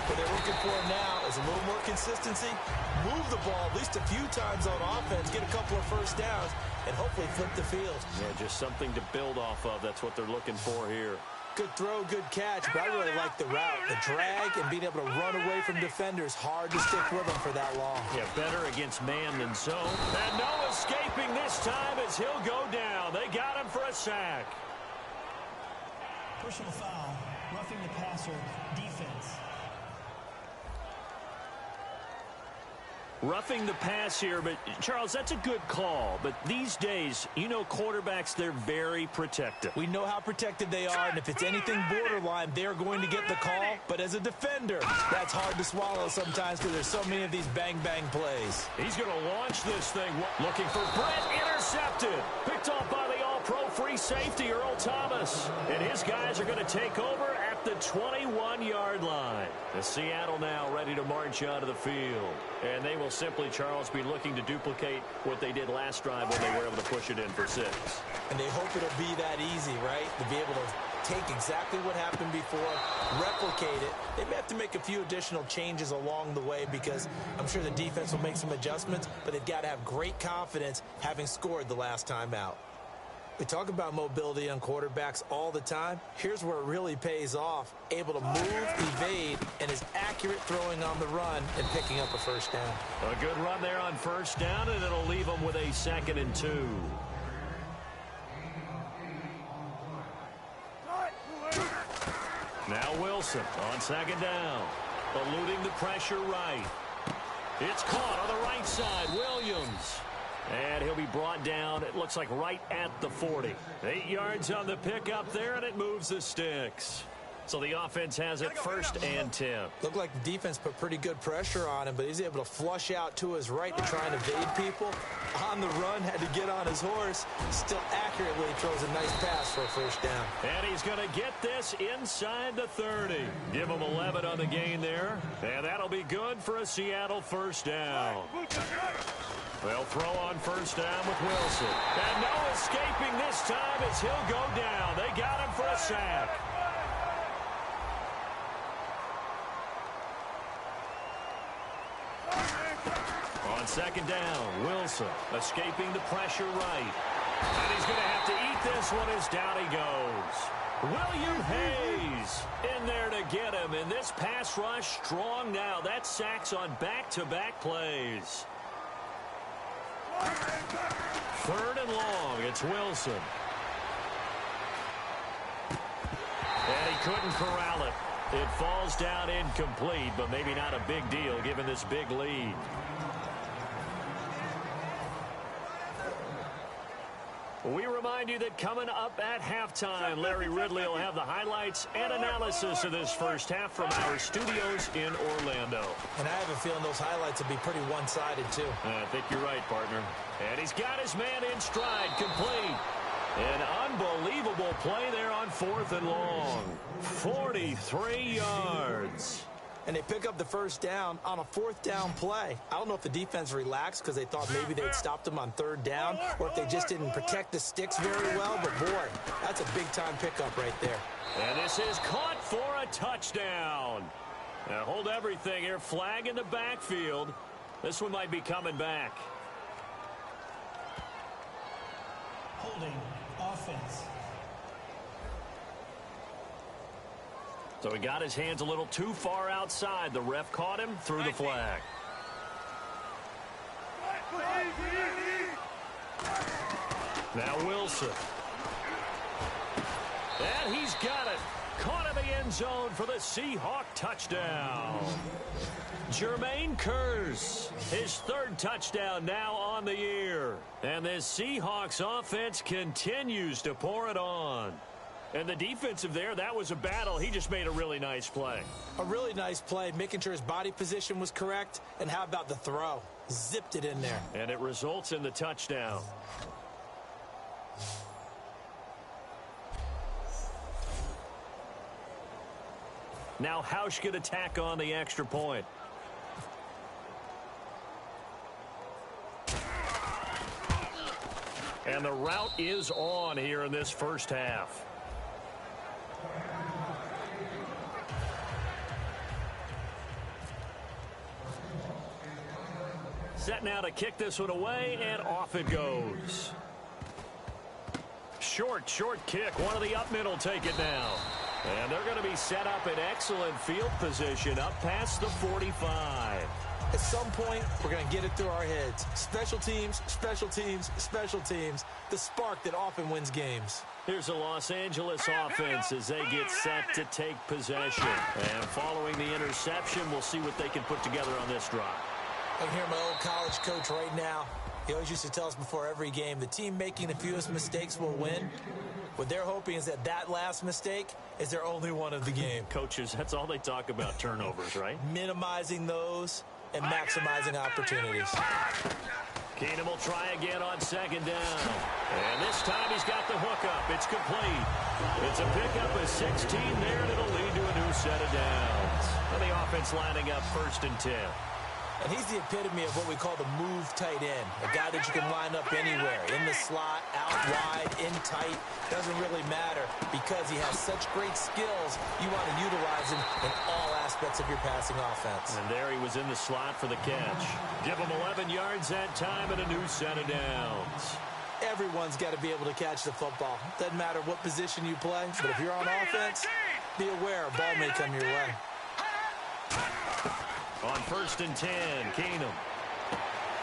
What they're looking for now is a little more consistency, move the ball at least a few times on offense, get a couple of first downs, and hopefully flip the field. Yeah, just something to build off of. That's what they're looking for here. Good throw, good catch, but I really like the route, the drag, and being able to run away from defenders. Hard to stick with them for that long. Yeah, better against man than zone. And no escaping this time as he'll go down. They got him for a sack. Personal foul, roughing the passer, defense. Roughing the pass here, but Charles, that's a good call. But these days, you know quarterbacks, they're very protective. We know how protected they are, and if it's anything borderline, they're going to get the call. But as a defender, that's hard to swallow sometimes because there's so many of these bang-bang plays. He's going to launch this thing. Looking for Brett, intercepted. Picked off by the all-pro free safety, Earl Thomas. And his guys are going to take over at the 21-yard line. The Seattle now ready to march out of the field. And they will simply, Charles, be looking to duplicate what they did last drive when they were able to push it in for 6. And they hope it'll be that easy, right? To be able to take exactly what happened before, replicate it. They may have to make a few additional changes along the way because I'm sure the defense will make some adjustments, but they've got to have great confidence having scored the last time out. We talk about mobility on quarterbacks all the time. Here's where it really pays off. Able to move, evade, and is accurate throwing on the run and picking up a first down. A good run there on first down, and it'll leave them with a 2nd and 2. Now Wilson on 2nd down. Eluding the pressure right. It's caught on the right side. Williams. And he'll be brought down, it looks like right at the 40. 8 yards on the pickup there, and it moves the sticks. So the offense has it 1st and 10. Looked like the defense put pretty good pressure on him, but he's able to flush out to his right to try and evade people. On the run, had to get on his horse. Still accurately throws a nice pass for a first down. And he's going to get this inside the 30. Give him 11 on the gain there. And that'll be good for a Seattle first down. They'll throw on first down with Wilson. And no escaping this time as he'll go down. They got him for a sack. On 2nd down, Wilson escaping the pressure right. And he's going to have to eat this one as down he goes. William Hayes in there to get him. And this pass rush strong now. That's sacks on back-to-back plays. 3rd and long, it's Wilson. And he couldn't corral it. It falls down incomplete, but maybe not a big deal given this big lead. We remind you that coming up at halftime, Larry Ridley will have the highlights and analysis of this first half from our studios in Orlando. And I have a feeling those highlights will be pretty one-sided, too. I think you're right, partner. And he's got his man in stride, complete. An unbelievable play there on 4th and long. 43 yards. and they pick up the first down on a fourth down play. I don't know if the defense relaxed because they thought maybe they'd stopped them on third down or if they just didn't protect the sticks very well. But, boy, that's a big-time pickup right there. And this is caught for a touchdown. Now hold everything here. Flag in the backfield. This one might be coming back. Holding offense. So he got his hands a little too far outside. The ref caught him through the flag. Now Wilson. And he's got it. Caught in the end zone for the Seahawk touchdown. Jermaine Kearse, his third touchdown now on the year. And this Seahawks offense continues to pour it on. And the defensive there, that was a battle. He just made a really nice play. A really nice play, making sure his body position was correct. And how about the throw? Zipped it in there. And it results in the touchdown. Now Hausch could attack on the extra point. And the route is on here in this first half. Set now to kick this one away, and off it goes. Short kick. One of the up middle take it now. And they're going to be set up in excellent field position up past the 45. At some point, we're going to get it through our heads. Special teams, special teams, special teams. The spark that often wins games. Here's the Los Angeles offense as they get set to take possession. And following the interception, we'll see what they can put together on this drive. I can hear my old college coach right now. He always used to tell us before every game, the team making the fewest mistakes will win. What they're hoping is that last mistake is their only one of the game. Coaches, that's all they talk about, turnovers, right? Minimizing those and maximizing opportunities. Keenum will try again on second down. And this time he's got the hookup. It's complete. It's a pickup of 16 there, and it'll lead to a new set of downs. And the offense lining up 1st and 10. And he's the epitome of what we call the move tight end. A guy that you can line up anywhere. In the slot, out wide, in tight. Doesn't really matter because he has such great skills. You want to utilize him in all aspects of your passing offense. And there he was in the slot for the catch. Give him 11 yards that time and a new set of downs. Everyone's got to be able to catch the football. Doesn't matter what position you play, but if you're on offense, be aware a ball may come your way. On 1st and 10, Keenum.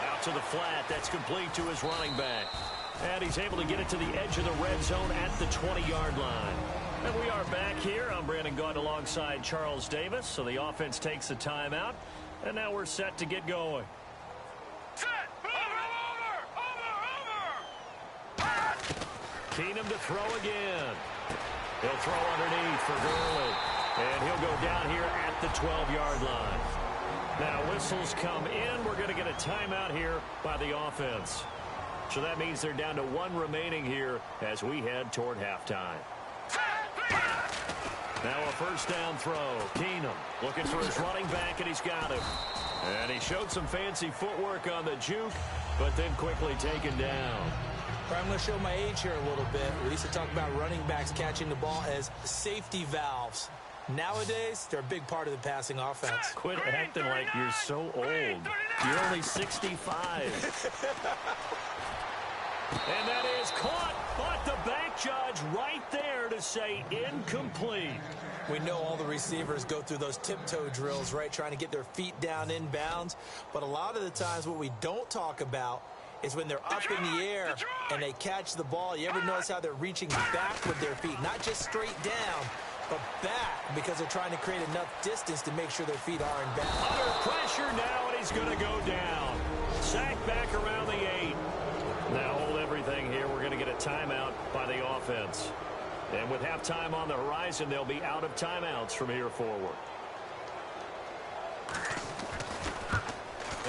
Out to the flat. That's complete to his running back. And he's able to get it to the edge of the red zone at the 20-yard line. And we are back here. I'm Brandon Gaudin alongside Charles Davis. So the offense takes a timeout. And now we're set to get going. Set! Over! Keenum to throw again. He'll throw underneath for Gurley. And he'll go down here at the 12-yard line. Now whistles come in. We're going to get a timeout here by the offense. So that means they're down to 1 remaining here as we head toward halftime. Now a first down throw. Keenum looking for his running back, and he's got him. And he showed some fancy footwork on the juke, but then quickly taken down. I'm going to show my age here a little bit. We used to talk about running backs catching the ball as safety valves. Nowadays, they're a big part of the passing offense. Quit acting like you're so old. You're only 65. And that is caught, but the back judge right there to say incomplete. We know all the receivers go through those tiptoe drills, right, trying to get their feet down in bounds. But a lot of the times what we don't talk about is when they're up in the air and they catch the ball. You ever notice how they're reaching back with their feet, not just straight down, but back, because they're trying to create enough distance to make sure their feet are in bounds. Under pressure now, and he's going to go down. Sacked back around the 8. Now hold everything here. We're going to get a timeout by the offense. And with halftime on the horizon, they'll be out of timeouts from here forward.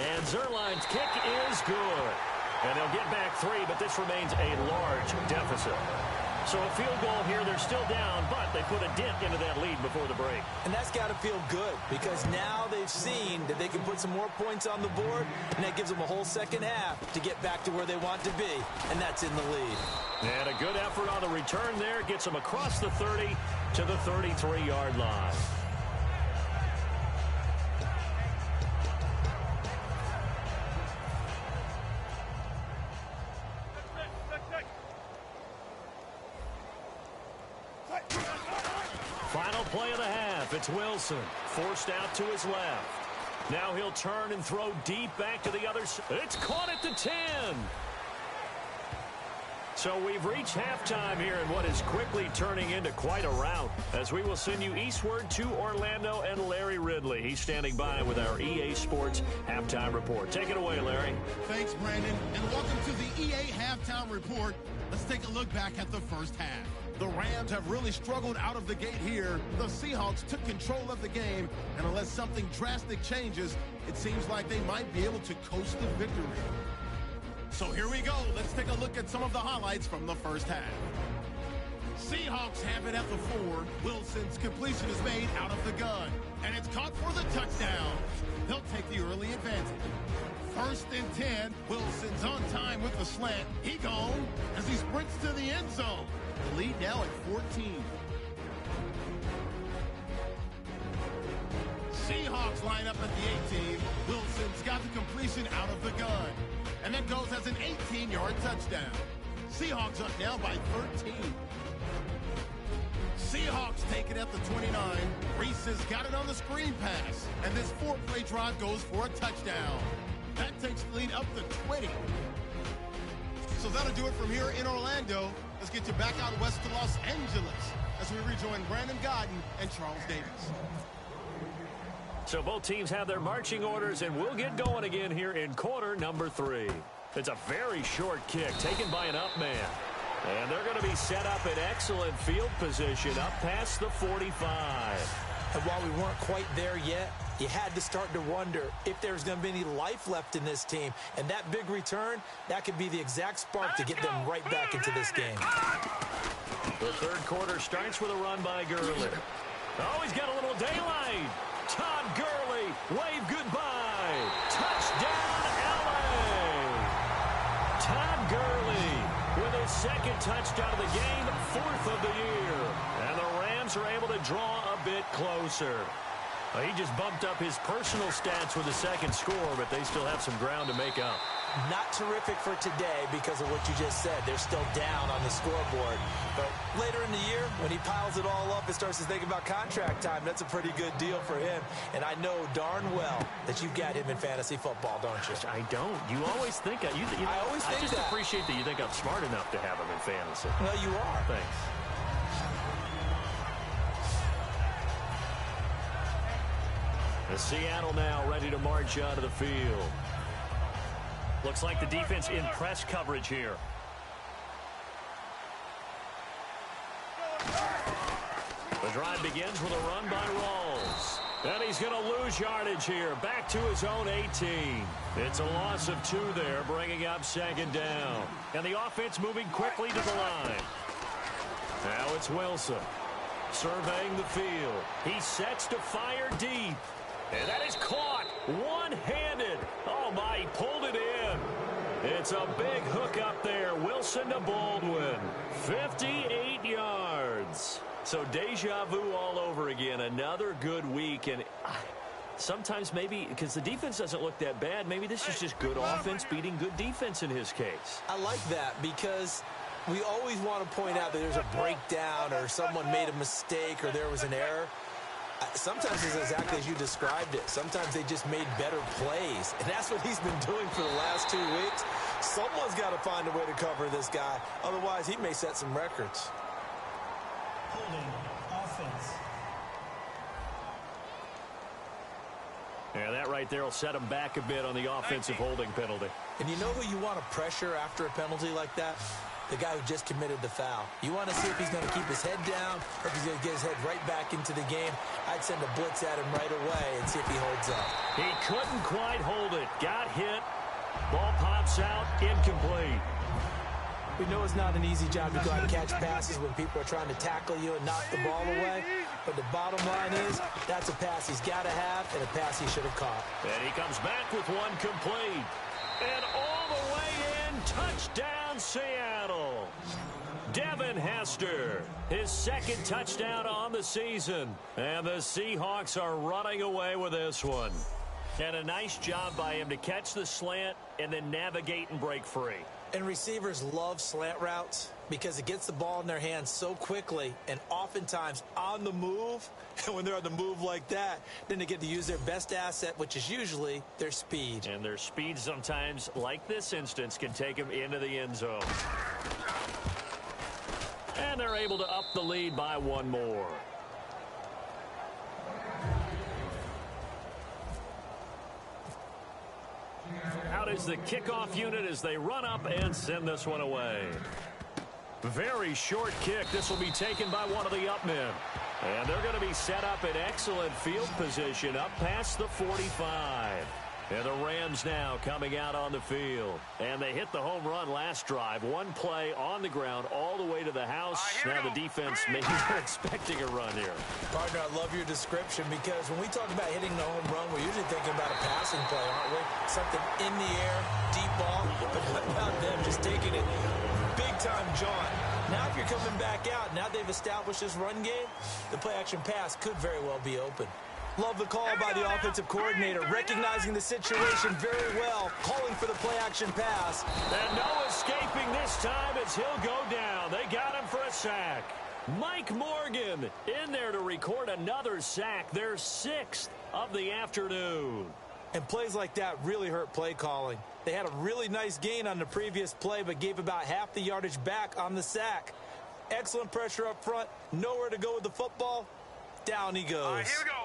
And Zerline's kick is good. And they'll get back 3, but this remains a large deficit. So a field goal here, they're still down, but they put a dent into that lead before the break. And that's got to feel good because now they've seen that they can put some more points on the board, and that gives them a whole second half to get back to where they want to be, and that's in the lead. And a good effort on the return there gets them across the 30 to the 33-yard line. Final play of the half. It's Wilson, forced out to his left. Now he'll turn and throw deep back to the other side. It's caught at the 10. So we've reached halftime here in what is quickly turning into quite a rout, as we will send you eastward to Orlando and Larry Ridley. He's standing by with our EA Sports Halftime Report. Take it away, Larry. Thanks, Brandon, and welcome to the EA Halftime Report. Let's take a look back at the first half. The Rams have really struggled out of the gate here. The Seahawks took control of the game, and unless something drastic changes, it seems like they might be able to coast to victory. So here we go. Let's take a look at some of the highlights from the first half. Seahawks have it at the 4. Wilson's completion is made out of the gun, and it's caught for the touchdown. They'll take the early advantage. 1st and 10. Wilson's on time with the slant. He gone as he sprints to the end zone. The lead now at 14. Seahawks line up at the 18. Wilson's got the completion out of the gun. And that goes as an 18-yard touchdown. Seahawks up now by 13. Seahawks take it at the 29. Reese has got it on the screen pass. And this 4-play drive goes for a touchdown. That takes the lead up to 20. So that'll do it from here in Orlando. Let's get you back out west to Los Angeles as we rejoin Brandon Godden and Charles Davis. So both teams have their marching orders, and we'll get going again here in quarter number 3. It's a very short kick taken by an up man. And they're going to be set up in excellent field position up past the 45. And while we weren't quite there yet, you had to start to wonder if there's going to be any life left in this team. And that big return, that could be the exact spark to get them right back into this game. The third quarter starts with a run by Gurley. Oh, he's got a little daylight. Todd Gurley, wave goodbye. Touchdown, L.A. Todd Gurley with his second touchdown of the game, 4th of the year. And the Rams are able to draw a bit closer. Well, he just bumped up his personal stats with the second score, but they still have some ground to make up. Not terrific for today because of what you just said. They're still down on the scoreboard. But later in the year, when he piles it all up and starts to think about contract time, that's a pretty good deal for him. And I know darn well that you've got him in fantasy football, don't you? I don't. You always think I just appreciate that you think I'm smart enough to have him in fantasy. Well, you are. Thanks. As Seattle now ready to march out of the field. Looks like the defense in press coverage here. The drive begins with a run by Rawls. And he's going to lose yardage here. Back to his own 18. It's a loss of 2 there, bringing up 2nd down. And the offense moving quickly to the line. Now it's Wilson surveying the field. He sets to fire deep. And that is caught one-handed. Oh, my, he pulled it in. It's a big hook up there. Wilson to Baldwin. 58 yards. So deja vu all over again. Another good week. And sometimes maybe, because the defense doesn't look that bad, maybe this is just good offense beating good defense in his case. I like that because we always want to point out that there's a breakdown or someone made a mistake or there was an error. Sometimes it's exactly as you described it. Sometimes they just made better plays. And that's what he's been doing for the last 2 weeks. Someone's got to find a way to cover this guy. Otherwise, he may set some records. Holding offense. Yeah, that right there will set him back a bit on the offensive holding penalty. And you know who you want to pressure after a penalty like that? The guy who just committed the foul. You want to see if he's going to keep his head down or if he's going to get his head right back into the game. I'd send a blitz at him right away and see if he holds up. He couldn't quite hold it. Got hit. Ball pops out. Incomplete. We know it's not an easy job to go out and catch passes when people are trying to tackle you and knock the ball away. But the bottom line is, that's a pass he's got to have and a pass he should have caught. And he comes back with one complete. And all the way in, touchdown Seattle. Devin Hester, his second touchdown on the season. And the Seahawks are running away with this one. And a nice job by him to catch the slant and then navigate and break free. And receivers love slant routes because it gets the ball in their hands so quickly and oftentimes on the move. And when they're on the move like that, then they get to use their best asset, which is usually their speed. And their speed sometimes, like this instance, can take them into the end zone. And they're able to up the lead by one more. Out is the kickoff unit as they run up and send this one away. Very short kick. This will be taken by one of the up men. And they're going to be set up in excellent field position up past the 45. And the Rams now coming out on the field. And they hit the home run last drive. One play on the ground all the way to the house. Now the defense maybe they're expecting a run here. Partner, I love your description because when we talk about hitting the home run, we're usually thinking about a passing play, aren't we? Something in the air, deep ball. But how about them just taking it big time, John? Now if you're coming back out, now they've established this run game, the play-action pass could very well be open. Love the call by the offensive coordinator, recognizing the situation very well, calling for the play-action pass. And no escaping this time as he'll go down. They got him for a sack. Mike Morgan in there to record another sack, their sixth of the afternoon. And plays like that really hurt play calling. They had a really nice gain on the previous play, but gave about half the yardage back on the sack. Excellent pressure up front, nowhere to go with the football. Down he goes. All right, here we go.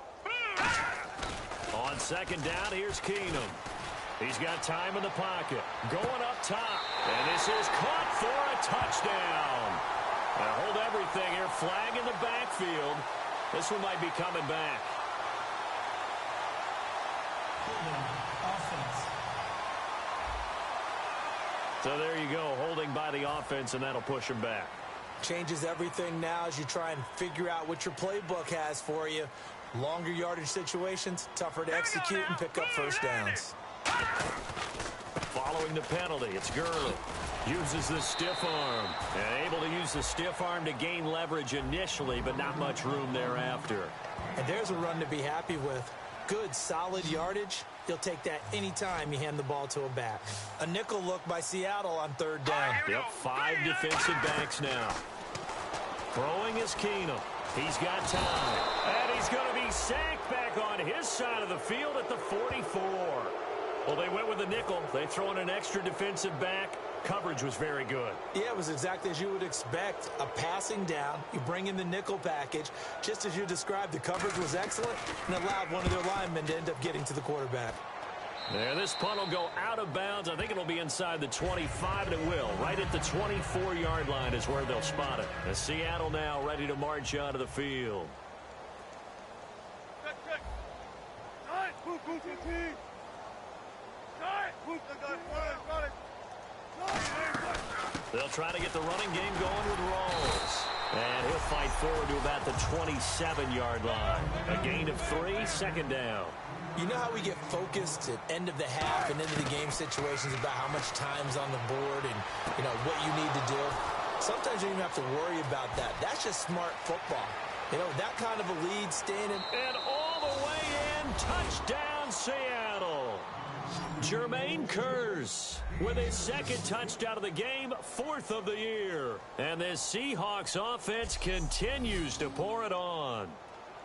On second down, here's Keenum. He's got time in the pocket. Going up top. And this is caught for a touchdown. Now hold everything here. Flag in the backfield. This one might be coming back. Offense. So there you go. Holding by the offense, and that'll push him back. Changes everything now as you try and figure out what your playbook has for you. Longer yardage situations, tougher to execute and pick up first downs. Following the penalty, it's Gurley. Uses the stiff arm. And able to use the stiff arm to gain leverage initially, but not much room thereafter. And there's a run to be happy with. Good, solid yardage. You'll take that anytime you hand the ball to a back. A nickel look by Seattle on third down. Yep, 5 defensive backs now. Throwing is Keenum. He's got time. And he's going to be sacked back on his side of the field at the 44. Well, they went with a nickel. They throw in an extra defensive back. Coverage was very good. Yeah, it was exactly as you would expect. A passing down. You bring in the nickel package. Just as you described, the coverage was excellent and allowed one of their linemen to end up getting to the quarterback. There, this punt will go out of bounds. I think it'll be inside the 25, and it will. Right at the 24-yard line is where they'll spot it. And Seattle now ready to march onto the field. They'll try to get the running game going with Rawls. And he'll fight forward to about the 27-yard line. A gain of 3, second down. You know how we get focused at end of the half and into the game situations about how much time's on the board and, you know, what you need to do? Sometimes you don't even have to worry about that. That's just smart football. You know, that kind of a lead, staying in. And all the way in, touchdown Seattle. Jermaine Kearse with his second touchdown of the game, 4th of the year. And this Seahawks offense continues to pour it on.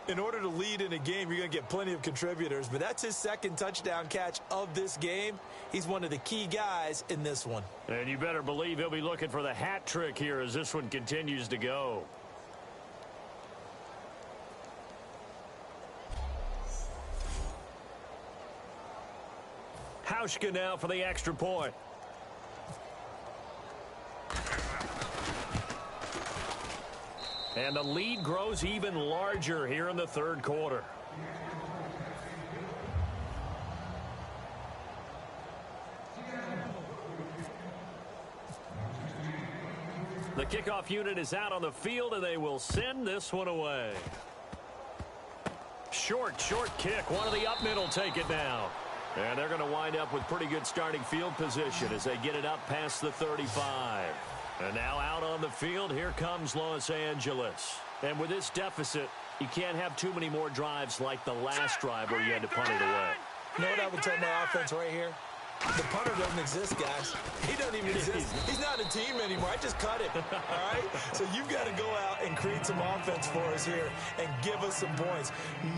In order to lead in a game, you're going to get plenty of contributors, but that's his second touchdown catch of this game. He's one of the key guys in this one. And you better believe he'll be looking for the hat trick here as this one continues to go. Hauschka now for the extra point. And the lead grows even larger here in the third quarter. Kickoff unit is out on the field, and they will send this one away. Short kick. One of the up mid will take it now. And they're going to wind up with pretty good starting field position as they get it up past the 35. And now out on the field, here comes Los Angeles. And with this deficit, you can't have too many more drives like the last drive where you had to punt it away. You know what I would tell my offense right here? The punter doesn't exist, guys. He doesn't even exist. He's not a team anymore. I just cut him, all right? So you've got to go out and create some offense for us here and give us some points.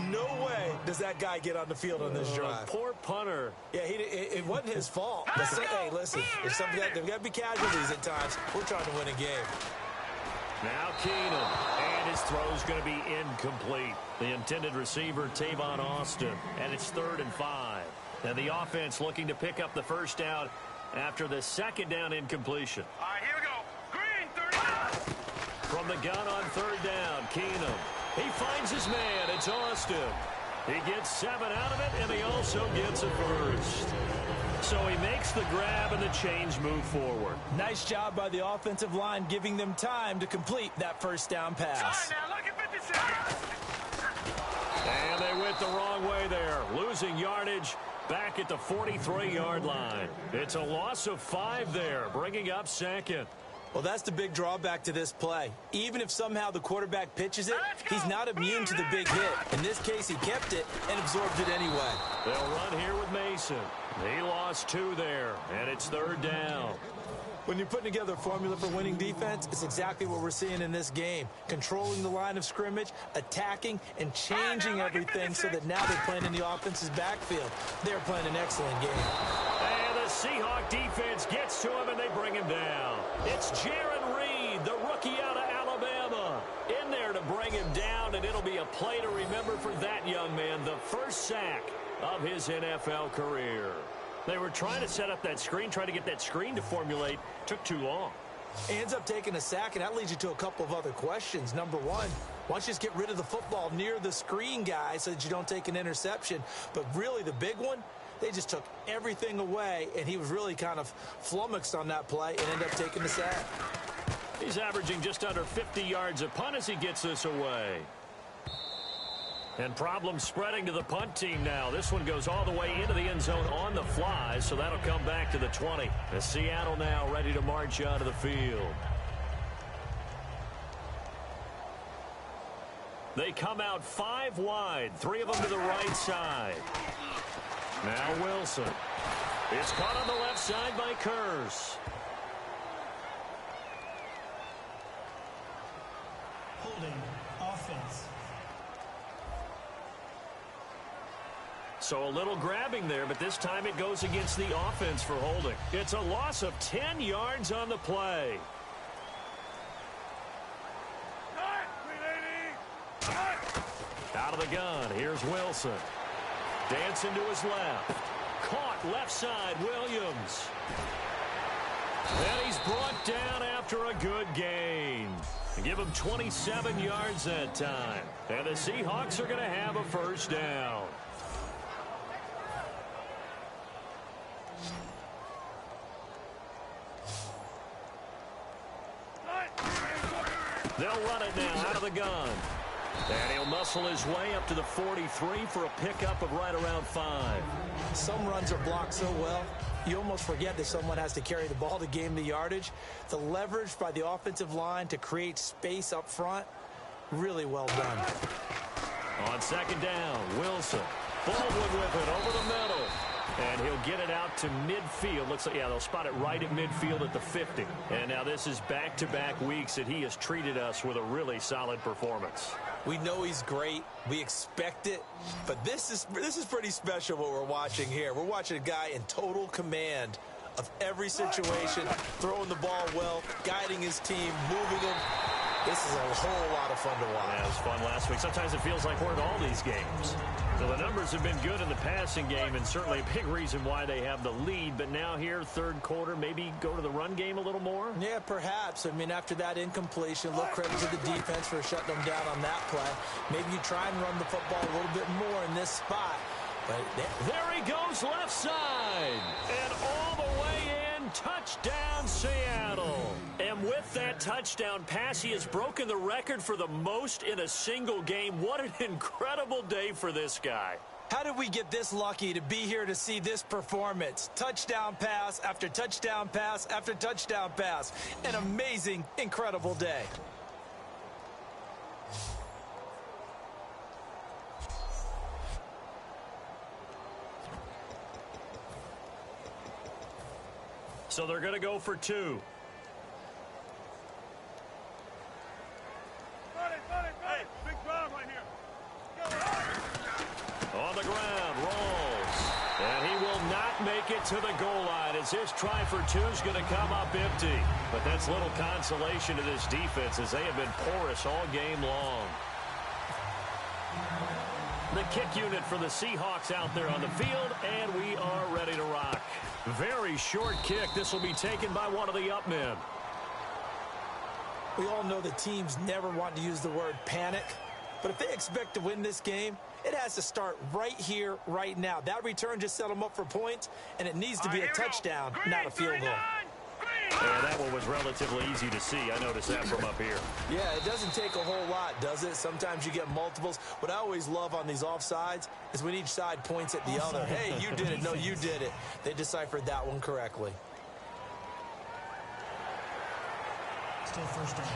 No way does that guy get on the field on this drive. Poor punter. Yeah, it wasn't his fault. But hey, listen, there's got to be casualties at times. We're trying to win a game. Now Keenum, and his throw's going to be incomplete. The intended receiver, Tavon Austin, and it's 3rd and 5. And the offense looking to pick up the first down after the second down incompletion. All right, here we go. Green, 39. From the gun on 3rd down, Keenum. He finds his man. It's Austin. He gets 7 out of it, and he also gets a first. So he makes the grab, and the chains move forward. Nice job by the offensive line, giving them time to complete that first down pass. Now look at 50 seconds. And they went the wrong way there, losing yardage back at the 43-yard line. It's a loss of 5 there, bringing up 2nd. Well, that's the big drawback to this play. Even if somehow the quarterback pitches it, he's not immune to the big hit. In this case, he kept it and absorbed it anyway. They'll run here with Mason. He lost 2 there, and it's 3rd down. When you're putting together a formula for winning defense, it's exactly what we're seeing in this game. Controlling the line of scrimmage, attacking, and changing everything so that now they're playing in the offense's backfield. They're playing an excellent game. And the Seahawks defense gets to him, and they bring him down. It's Jaron Reed, the rookie out of Alabama, in there to bring him down, and it'll be a play to remember for that young man, the first sack of his NFL career. They were trying to set up that screen, trying to get that screen to formulate. Took too long. He ends up taking a sack, and that leads you to a couple of other questions. Number one, why don't you just get rid of the football near the screen guy so that you don't take an interception? But really, the big one, they just took everything away, and he was really kind of flummoxed on that play and ended up taking the sack. He's averaging just under 50 yards a punt as he gets this away. And problems spreading to the punt team now. This one goes all the way into the end zone on the fly, so that'll come back to the 20. As Seattle now ready to march out of the field. They come out 5 wide, 3 of them to the right side. Now Wilson. It's caught on the left side by Kurz. Holding offense. So a little grabbing there, but this time it goes against the offense for holding. It's a loss of 10 yards on the play. Out of the gun, here's Wilson. Dancing to his left. Caught left side, Williams. And he's brought down after a good gain. Give him 27 yards that time. And the Seahawks are going to have a first down. They'll run it now out of the gun. And he'll muscle his way up to the 43 for a pickup of right around 5. Some runs are blocked so well, you almost forget that someone has to carry the ball to gain the yardage. The leverage by the offensive line to create space up front, really well done. On second down, Wilson. Baldwin with it over the middle. And he'll get it out to midfield. Looks like, yeah, they'll spot it right at midfield at the 50. And now this is back-to-back weeks that he has treated us with a really solid performance. We know he's great. We expect it. But this is pretty special what we're watching here. We're watching a guy in total command of every situation, throwing the ball well, guiding his team, moving them. This is a whole lot of fun to watch. Yeah, it was fun last week. Sometimes it feels like we're in all these games. So the numbers have been good in the passing game, and certainly a big reason why they have the lead. But now here, third quarter, maybe go to the run game a little more? Yeah, perhaps. I mean, after that incompletion, look, credit to the defense for shutting them down on that play. Maybe you try and run the football a little bit more in this spot. But there he goes left side. And all the way in, touchdown Seattle. And And with that touchdown pass, he has broken the record for the most in a single game. What an incredible day for this guy. How did we get this lucky to be here to see this performance? Touchdown pass after touchdown pass after touchdown pass. An amazing, incredible day. So they're going to go for 2. Hey, big drive right here. On the ground, rolls. And he will not make it to the goal line as his try for 2 is going to come up empty. But that's little consolation to this defense as they have been porous all game long. The kick unit for the Seahawks out there on the field, and we are ready to rock. Very short kick. This will be taken by one of the up men. We all know that teams never want to use the word panic, but if they expect to win this game, it has to start right here, right now. That return just set them up for points, and it needs to be a touchdown, not a field goal. Yeah, that one was relatively easy to see. I noticed that from up here. Yeah, it doesn't take a whole lot, does it? Sometimes you get multiples. What I always love on these offsides is when each side points at the other. Hey, you did it. No, you did it. They deciphered that one correctly. Still first down.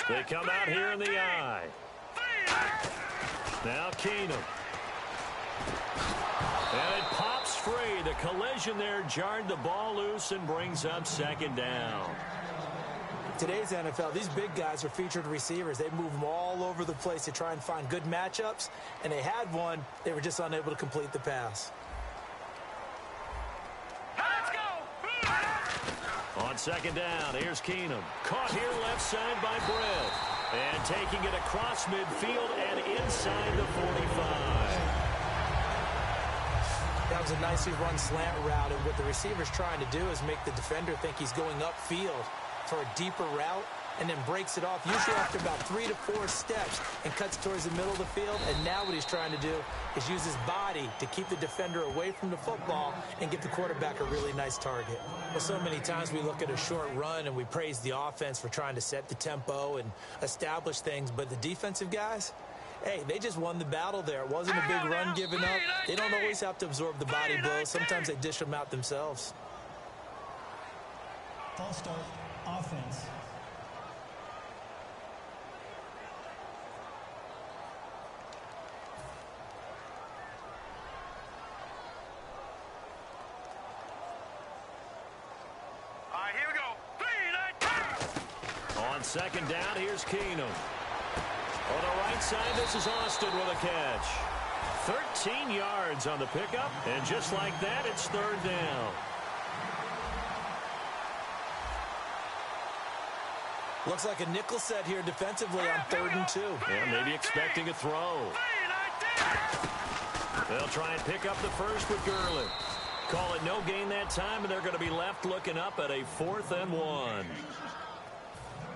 They come out here in the eye. Now Keenum. And it pops free. The collision there jarred the ball loose and brings up second down. Today's NFL, these big guys are featured receivers. They move them all over the place to try and find good matchups, and they had one. They were just unable to complete the pass. Let's go! On second down, here's Keenum. Caught here left side by Brett. And taking it across midfield and inside the 45. That was a nicely run slant route, and what the receiver's trying to do is make the defender think he's going upfield for a deeper route, and then breaks it off, usually after about 3 to 4 steps, and cuts towards the middle of the field. And now what he's trying to do is use his body to keep the defender away from the football and give the quarterback a really nice target. Well, so many times we look at a short run and we praise the offense for trying to set the tempo and establish things, but the defensive guys, hey, they just won the battle there. It wasn't a big run given up. They don't always have to absorb the body blows. Sometimes they dish them out themselves. False start, offense. All right, here we go. On second down, here's Keenum. On the right side, this is Austin with a catch. 13 yards on the pickup, and just like that, it's third down. Looks like a nickel set here defensively on 3rd and 2. Yeah, maybe expecting a throw. They'll try and pick up the first with Gurley. Call it no gain that time, and they're going to be left looking up at a 4th and 1.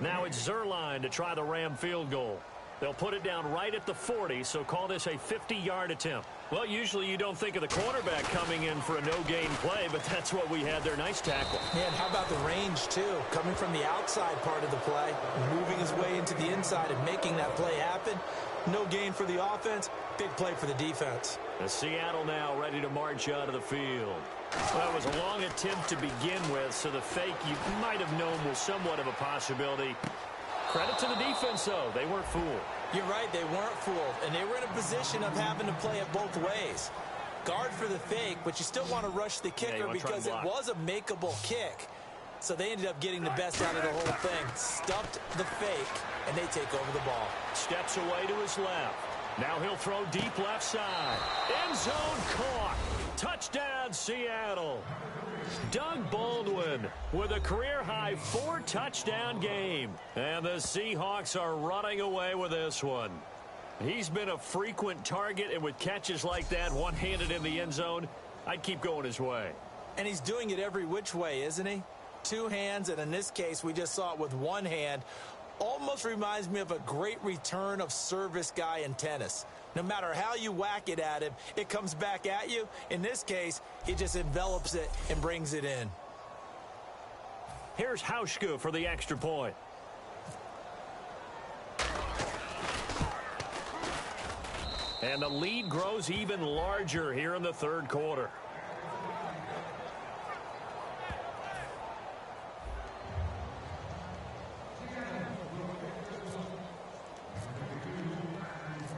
Now it's Zerline to try the Ram field goal. They'll put it down right at the 40, so call this a 50-yard attempt. Well, usually you don't think of the quarterback coming in for a no-gain play, but that's what we had there. Nice tackle. Yeah, and how about the range, too? Coming from the outside part of the play, moving his way into the inside and making that play happen. No gain for the offense, big play for the defense. The Seattle now ready to march out of the field. Well, it was a long attempt to begin with, so the fake you might have known was somewhat of a possibility. Credit to the defense, though. They weren't fooled. You're right, they weren't fooled, and they were in a position of having to play it both ways. Guard for the fake, but you still want to rush the kicker because it was a makeable kick. So they ended up getting the best out of the whole thing. Stuffed the fake, and they take over the ball. Steps away to his left. Now he'll throw deep left side. End zone caught. Touchdown, Seattle. Doug Baldwin with a career-high 4-touchdown game. And the Seahawks are running away with this one. He's been a frequent target, and with catches like that, one-handed in the end zone, I'd keep going his way. And he's doing it every which way, isn't he? 2 hands, and in this case, we just saw it with 1 hand. Almost reminds me of a great return of service guy in tennis. No matter how you whack it at him, it comes back at you. In this case, he just envelops it and brings it in. Here's Hauschka for the extra point. And the lead grows even larger here in the third quarter.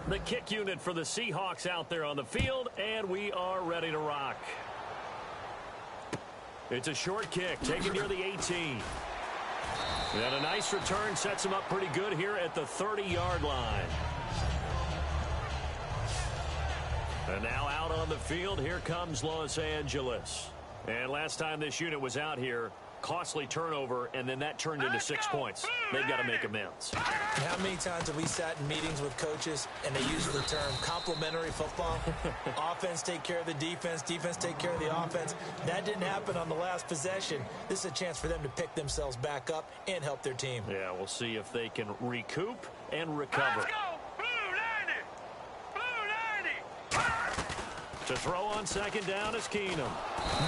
The kick unit for the Seahawks out there on the field, and we are ready to rock. It's a short kick, taken near the 18. And a nice return sets him up pretty good here at the 30-yard line. And now out on the field, here comes Los Angeles. And last time this unit was out here, costly turnover, and then that turned into 6 points. They've got to make amends. How many times have we sat in meetings with coaches and they use the term complementary football? Offense take care of the defense, defense take care of the offense. That didn't happen on the last possession. This is a chance for them to pick themselves back up and help their team. Yeah, we'll see if they can recoup and recover. Let's go! Blue 90! To throw on second down is Keenum.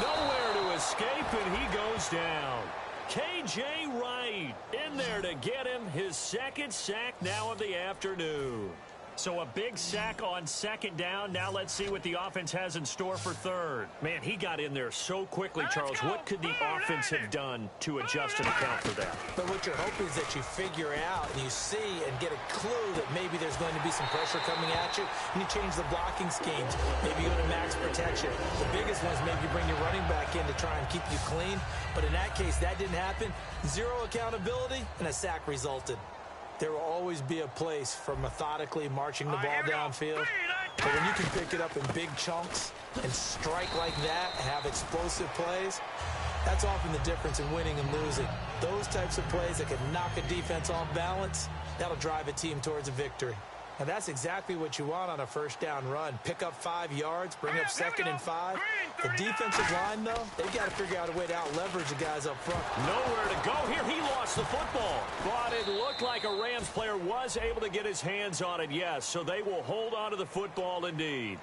Nowhere to escape, and he goes down. K.J. Wright in there to get him his second sack now of the afternoon. So a big sack on second down. Now let's see what the offense has in store for third. Man, he got in there so quickly, Charles. What could the offense have done to adjust and account for that? But what you're hoping is that you figure out and you see and get a clue that maybe there's going to be some pressure coming at you, and you change the blocking schemes. Maybe you go to max protection. The biggest one is maybe you bring your running back in to try and keep you clean. But in that case, that didn't happen. Zero accountability, and a sack resulted. There will always be a place for methodically marching the ball downfield. But when you can pick it up in big chunks and strike like that and have explosive plays, that's often the difference in winning and losing. Those types of plays that can knock a defense off balance, that'll drive a team towards a victory. Now, that's exactly what you want on a first down run. Pick up 5 yards, bring up second and 5. The defensive line, though, they've got to figure out a way to out-leverage the guys up front. Nowhere to go here. He lost the football. But it looked like a Rams player was able to get his hands on it, yes. So they will hold on to the football indeed.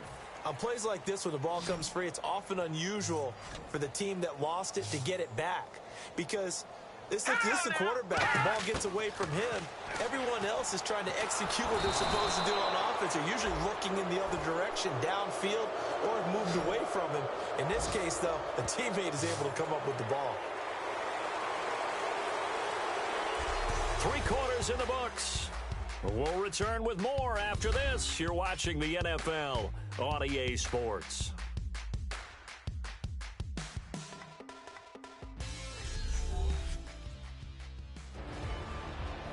On plays like this, when the ball comes free, it's often unusual for the team that lost it to get it back. Because this is the quarterback. The ball gets away from him. Everyone else is trying to execute what they're supposed to do on offense. They're usually looking in the other direction, downfield, or have moved away from him. In this case, though, a teammate is able to come up with the ball. 3 quarters in the books. We'll return with more after this. You're watching the NFL on EA Sports.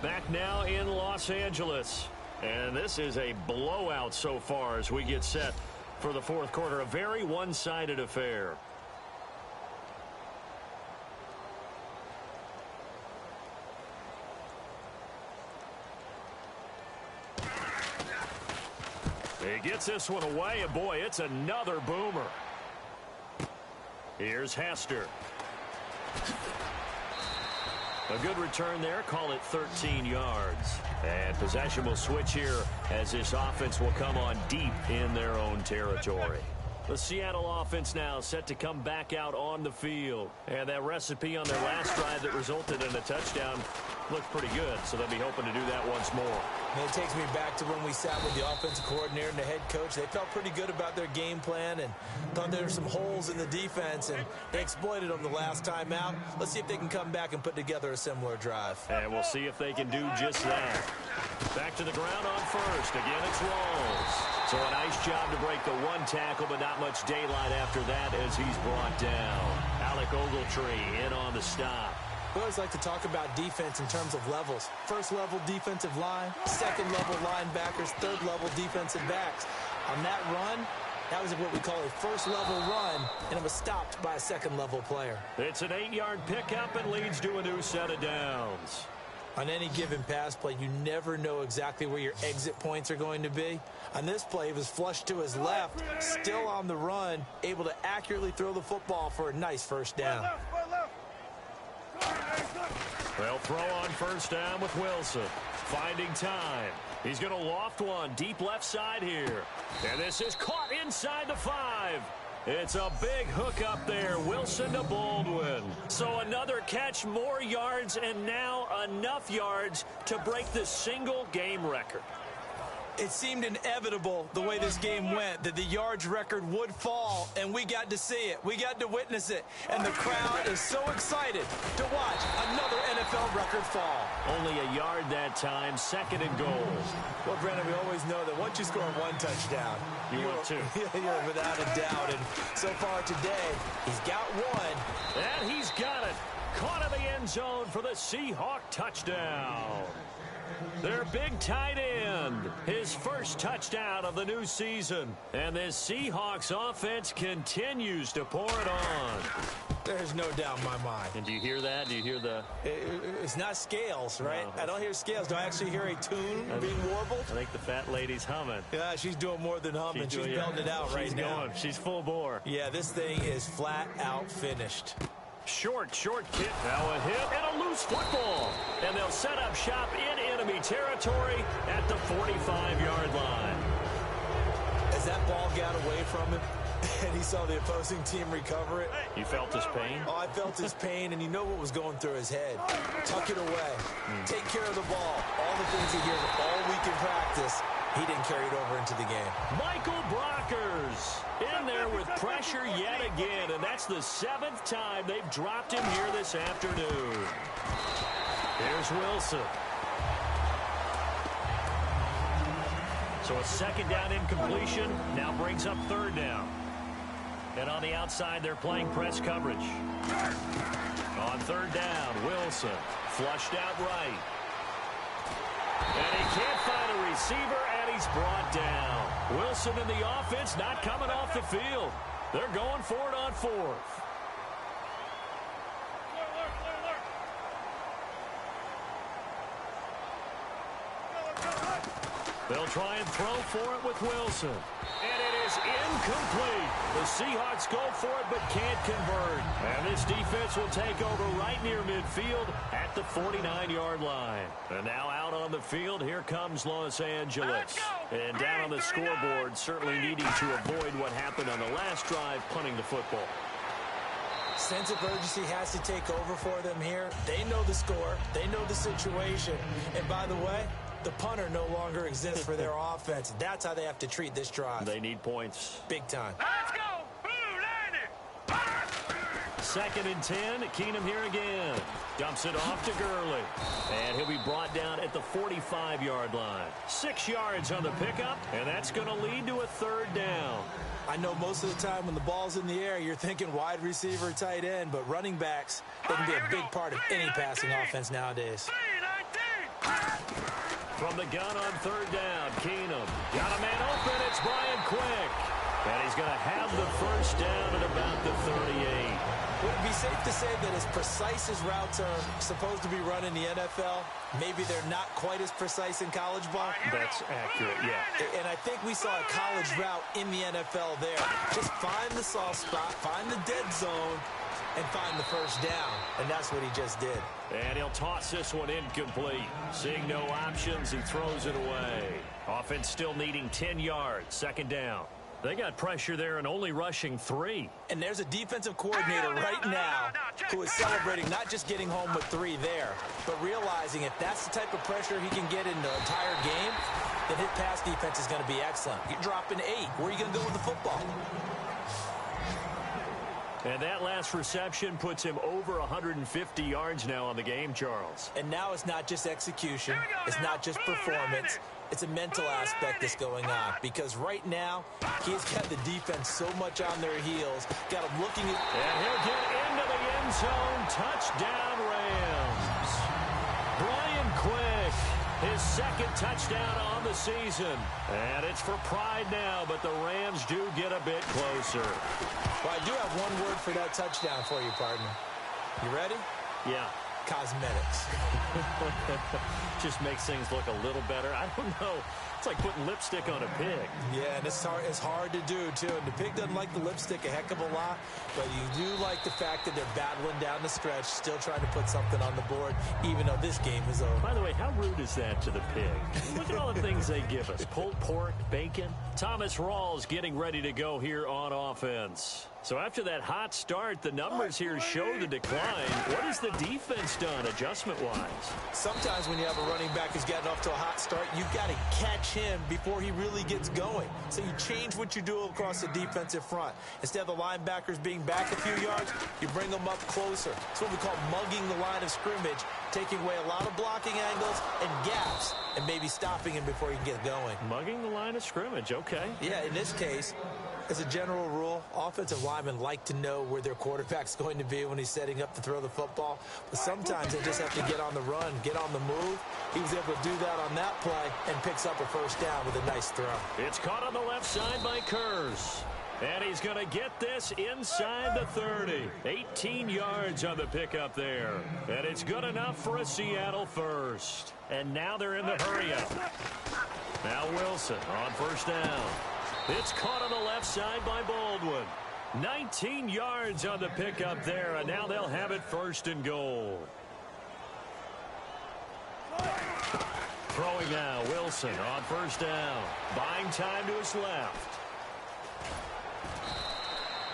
Back now in Los Angeles. And this is a blowout so far as we get set for the fourth quarter. A very one-sided affair. He gets this one away, and boy, it's another boomer. Here's Hester. A good return there. Call it 13 yards. And possession will switch here as this offense will come on deep in their own territory. The Seattle offense now set to come back out on the field. And that recipe on their last drive that resulted in a touchdown looked pretty good, so they'll be hoping to do that once more. And it takes me back to when we sat with the offensive coordinator and the head coach. They felt pretty good about their game plan and thought there were some holes in the defense, and they exploited them the last time out. Let's see if they can come back and put together a similar drive. And we'll see if they can do just that. Back to the ground on first. Again, it's Rawls. So a nice job to break the one tackle, but not much daylight after that as he's brought down. Alec Ogletree in on the stop. We always like to talk about defense in terms of levels. First level defensive line, second level linebackers, third level defensive backs. On that run, that was what we call a first level run, and it was stopped by a second level player. It's an 8-yard pickup and leads to a new set of downs. On any given pass play, you never know exactly where your exit points are going to be. On this play, he was flushed to his left, still on the run, able to accurately throw the football for a nice first down. They'll throw on first down with Wilson. Finding time. He's going to loft one deep left side here. And this is caught inside the 5. It's a big hook up there. Wilson to Baldwin. So another catch, more yards, and now enough yards to break the single game record. It seemed inevitable the way this game went that the yards record would fall, and we got to see it. We got to witness it, and the crowd is so excited to watch another NFL record fall. Only a yard that time, 2nd and goal. Well, Brandon, we always know that once you score one touchdown, you want two. You're without a doubt, and so far today, he's got one. And he's got it. Caught in the end zone for the Seahawk touchdown. Their big tight end, his first touchdown of the new season. And this Seahawks offense continues to pour it on. There's no doubt in my mind. And do you hear that? Do you hear the... It's not scales, right? No. I don't hear scales. Do I actually hear a tune being warbled? I think the fat lady's humming. Yeah, she's doing more than humming. She's belting it out right now. She's full bore. Yeah, this thing is flat out finished. Short kick. Now a hit and a loose football. And they'll set up shop in enemy territory at the 45-yard line. As that ball got away from him and he saw the opposing team recover it. You felt his pain? Oh, I felt his pain, and you know what was going through his head. Tuck it away. Take care of the ball. All the things he hears all week in practice, he didn't carry it over into the game. Michael Brockers in there with pressure yet again, and that's the 7th time they've dropped him here this afternoon. Here's Wilson. So a 2nd down incompletion now brings up 3rd down. And on the outside, they're playing press coverage. On 3rd down, Wilson flushed out right. And he can't find a receiver, and he's brought down. Wilson and the offense not coming off the field. They're going for it on 4th. They'll try and throw for it with Wilson. And it is incomplete. The Seahawks go for it but can't convert. And this defense will take over right near midfield at the 49-yard line. And now out on the field, here comes Los Angeles. And down on the scoreboard, certainly needing to avoid what happened on the last drive, punting the football. Sense of urgency has to take over for them here. They know the score. They know the situation. And by the way, the punter no longer exists for their offense. That's how they have to treat this drive. They need points. Big time. Let's go! Blue landed! 2nd and 10. Keenum here again. Dumps it off to Gurley. And he'll be brought down at the 45-yard line. 6 yards on the pickup, and that's going to lead to a 3rd down. I know most of the time when the ball's in the air, you're thinking wide receiver, tight end, but running backs, they can be a big part of any passing offense nowadays. From the gun on 3rd down, Keenum. Got a man open, it's Brian Quick. And he's going to have the 1st down at about the 38. Would it be safe to say that as precise as routes are supposed to be run in the NFL, maybe they're not quite as precise in college ball? That's accurate, yeah. And I think we saw a college route in the NFL there. Just find the soft spot, find the dead zone, and find the 1st down. And that's what he just did. And he'll toss this one incomplete. Seeing no options, he throws it away. Offense still needing 10 yards, 2nd down. They got pressure there and only rushing 3. And there's a defensive coordinator right now who is celebrating not just getting home with 3 there, but realizing if that's the type of pressure he can get in the entire game, then his pass defense is going to be excellent. You're dropping 8. Where are you going to go with the football? And that last reception puts him over 150 yards now on the game, Charles. And now it's not just execution. It's not just performance. It's a mental aspect that's going on. Because right now, he's got the defense so much on their heels. Got him looking at... And he'll get into the end zone. Touchdown, Rams. Brian Quick, his 2nd touchdown on the season. And it's for pride now, but the Rams do get a bit closer. Well, I do have one word for that touchdown for you, partner. You ready? Yeah. cosmetics. Just makes things look a little better. I don't know. It's like putting lipstick on a pig. Yeah, and it's hard to do, too. And the pig doesn't like the lipstick a heck of a lot, but you do like the fact that they're battling down the stretch, still trying to put something on the board, even though this game is over. By the way, how rude is that to the pig? Look at all the things they give us. Pulled pork, bacon. Thomas Rawls getting ready to go here on offense. So after that hot start, the numbers here show the decline. What has the defense done adjustment-wise? Sometimes when you have a running back who's gotten off to a hot start, you've got to catch him before he really gets going. So you change what you do across the defensive front. Instead of the linebackers being back a few yards, you bring them up closer. It's what we call mugging the line of scrimmage, taking away a lot of blocking angles and gaps, and maybe stopping him before he can get going. Mugging the line of scrimmage, okay. Yeah, in this case, as a general rule, offensive linemen like to know where their quarterback's going to be when he's setting up to throw the football. But sometimes they just have to get on the run, get on the move. He was able to do that on that play and picks up a first down with a nice throw. It's caught on the left side by Kurz. And he's going to get this inside the 30. 18 yards on the pickup there. And it's good enough for a Seattle first. And now they're in the hurry-up. Now Wilson on first down. It's caught on the left side by Baldwin. 19 yards on the pickup there, and now they'll have it first and goal. Throwing now, Wilson on first down. Buying time to his left.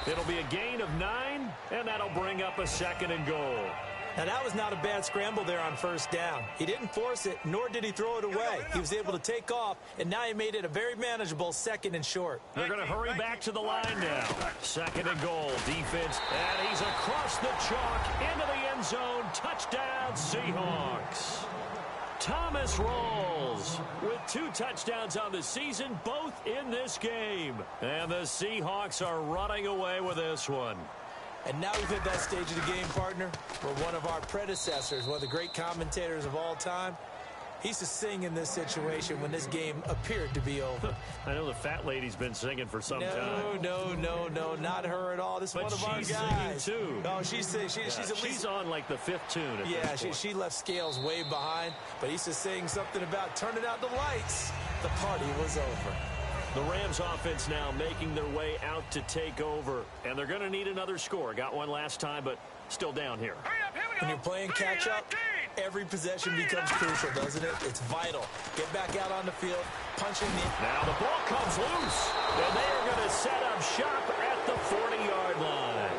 It'll be a gain of 9, and that'll bring up a second and goal. Now, that was not a bad scramble there on first down. He didn't force it, nor did he throw it away. He was able to take off, and now he made it a very manageable second and short. They're going to hurry back to the line now. Second and goal, defense, and he's across the chalk into the end zone. Touchdown, Seahawks. Thomas Rawls with 2 touchdowns on the season, both in this game. And the Seahawks are running away with this one. And now we've hit that stage of the game, partner, where one of our predecessors, one of the great commentators of all time, he used to sing in this situation when this game appeared to be over. I know the fat lady's been singing for some time. No, not her at all. This is one of our guys. But she's singing, too. No, she's at least... She's on, like, the 5th tune at Yeah, this point. she left Scales way behind, but he used to sing something about turning out the lights. The party was over. The Rams offense now making their way out to take over. And they're going to need another score. Got one last time, but still down here. When you're playing catch-up, every possession becomes crucial, doesn't it? It's vital. Get back out on the field, punching the... Now the ball comes loose. And they are going to set up shop at the 40-yard line.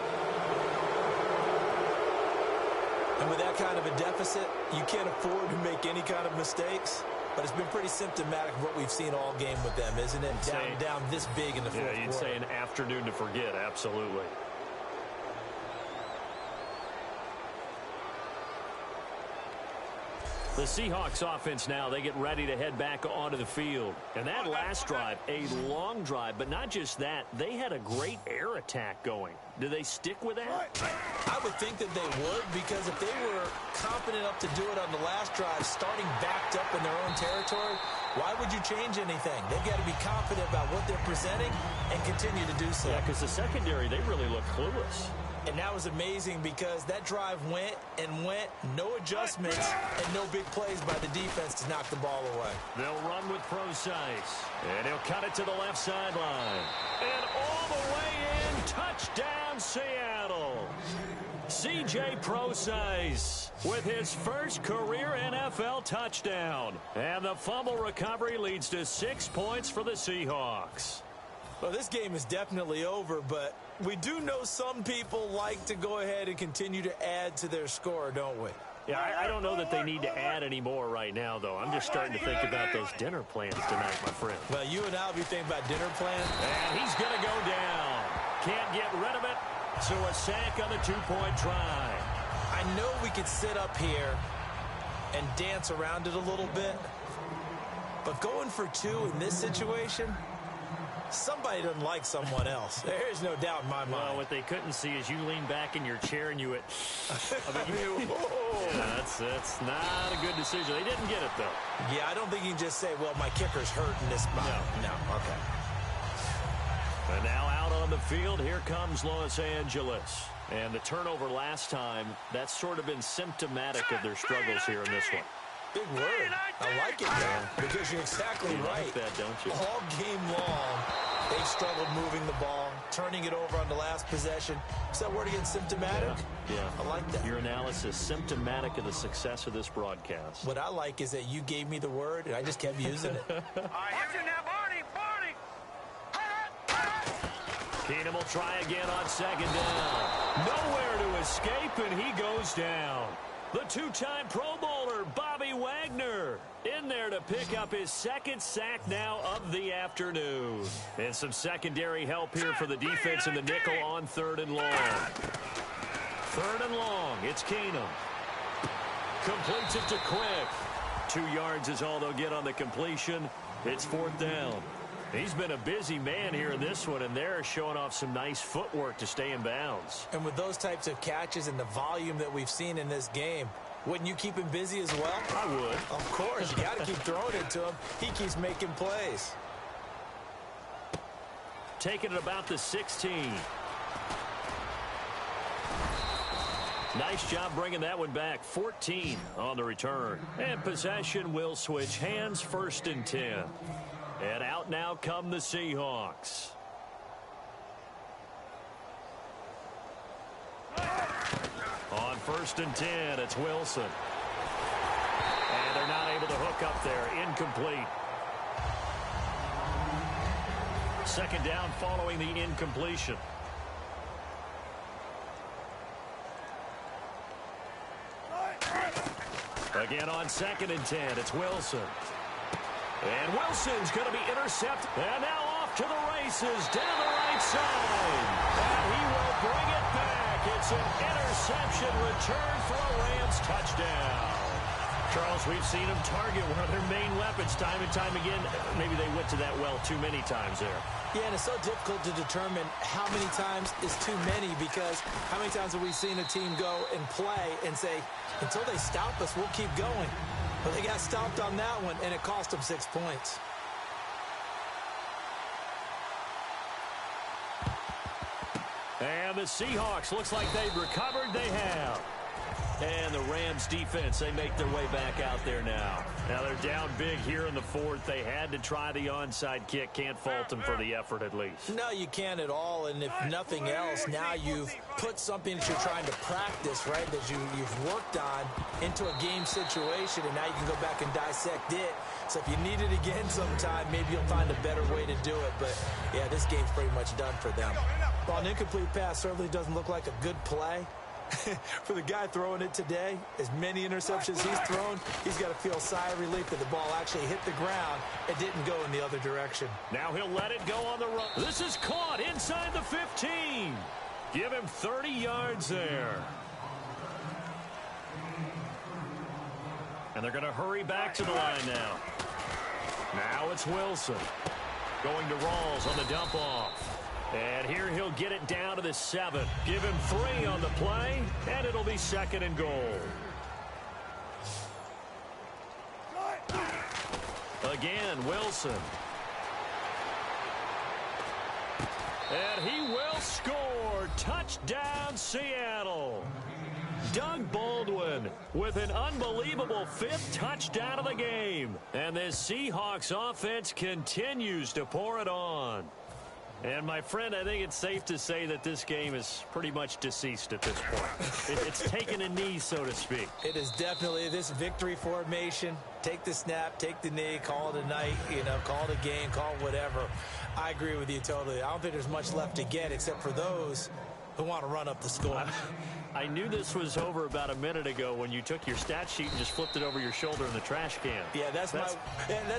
And with that kind of a deficit, you can't afford to make any kind of mistakes. But it's been pretty symptomatic of what we've seen all game with them, isn't it? Down this big in the fourth quarter. Yeah, you'd say an afternoon to forget, absolutely. The Seahawks offense now, they get ready to head back onto the field. And that last drive, a long drive, but not just that, they had a great air attack going. Do they stick with that? I would think that they would, because if they were confident enough to do it on the last drive, starting backed up in their own territory, why would you change anything? They've got to be confident about what they're presenting and continue to do so. Yeah, because the secondary, they really look clueless. And that was amazing because that drive went, no adjustments, and no big plays by the defense to knock the ball away. They'll run with Procise, and he'll cut it to the left sideline. And all the way in, touchdown Seattle. C.J. Procise with his first career NFL touchdown. And the fumble recovery leads to 6 points for the Seahawks. Well, this game is definitely over, but we do know some people like to go ahead and continue to add to their score, don't we? Yeah, I don't know that they need to add any more right now, though. I'm just starting to think about those dinner plans tonight, my friend. Well, you and I will be thinking about dinner plans. And he's going to go down. Can't get rid of it, so a sack on the 2-point try. I know we could sit up here and dance around it a little bit, but going for 2 in this situation... somebody doesn't like someone else. There's no doubt in my mind. Well, what they couldn't see is you lean back in your chair and you went... that's not a good decision. They didn't get it, though. Yeah, I don't think you can just say, well, my kicker's hurt in this spot. No, okay. And now out on the field, here comes Los Angeles. And the turnover last time, that's sort of been symptomatic of their struggles here in this one. Big word. I like it, man, because you're exactly right. Like that, don't you? All game long, they've struggled moving the ball, turning it over on the last possession. Is that word again, symptomatic? Yeah. I like that. Your analysis, symptomatic of the success of this broadcast. What I like is that you gave me the word, and I just kept using it. Watch it now, Barney. Keenum will try again on second down. Nowhere to escape, and he goes down. The two-time Pro Bowler, Bobby Wagner, in there to pick up his second sack now of the afternoon. And some secondary help here for the defense in the nickel on 3rd and long. 3rd and long, it's Keenum. Completes it to Quick. 2 yards is all they'll get on the completion. It's 4th down. He's been a busy man here in this one, and they're showing off some nice footwork to stay in bounds. And with those types of catches and the volume that we've seen in this game, wouldn't you keep him busy as well? I would. Of course. You got to keep throwing it to him. He keeps making plays. Taking it about the 16. Nice job bringing that one back. 14 on the return. And possession will switch hands, 1st and 10. And out now come the Seahawks. On 1st and 10, it's Wilson. And they're not able to hook up there. Incomplete. 2nd down following the incompletion. Again on 2nd and 10, it's Wilson. And Wilson's going to be intercepted. And now off to the races down the right side. And he will bring it back. It's an interception return for a Rams touchdown. Charles, we've seen them target one of their main weapons time and time again. Maybe they went to that well too many times there. Yeah, and it's so difficult to determine how many times is too many, because how many times have we seen a team go and play and say, until they stop us, we'll keep going. But they got stopped on that one, and it cost them 6 points. And the Seahawks, looks like they've recovered. They have. And the Rams defense, they make their way back out there now. Now they're down big here in the 4th. They had to try the onside kick. Can't fault them for the effort at least. No, you can't at all. And if nothing else, now you've put something that you're trying to practice, right, that you've worked on into a game situation, and now you can go back and dissect it. So if you need it again sometime, maybe you'll find a better way to do it. But, yeah, this game's pretty much done for them. Well, an incomplete pass certainly doesn't look like a good play. For the guy throwing it today, as many interceptions he's thrown, he's got to feel a sigh of relief that the ball actually hit the ground and didn't go in the other direction. Now he'll let it go on the run. This is caught inside the 15. Give him 30 yards there. And they're going to hurry back to the line now. Now it's Wilson. Going to Rawls on the dump off. And here he'll get it down to the 7. Give him 3 on the play, and it'll be 2nd and goal. Again, Wilson. And he will score. Touchdown, Seattle. Doug Baldwin with an unbelievable 5th touchdown of the game. And this Seahawks offense continues to pour it on. And, my friend, I think it's safe to say that this game is pretty much deceased at this point. It's taken a knee, so to speak. It is definitely this victory formation. Take the snap, take the knee, call it a night, call it a game, call it whatever. I agree with you totally. I don't think there's much left to get except for those who want to run up the score. I knew this was over about a minute ago when you took your stat sheet and just flipped it over your shoulder in the trash can. Yeah, that's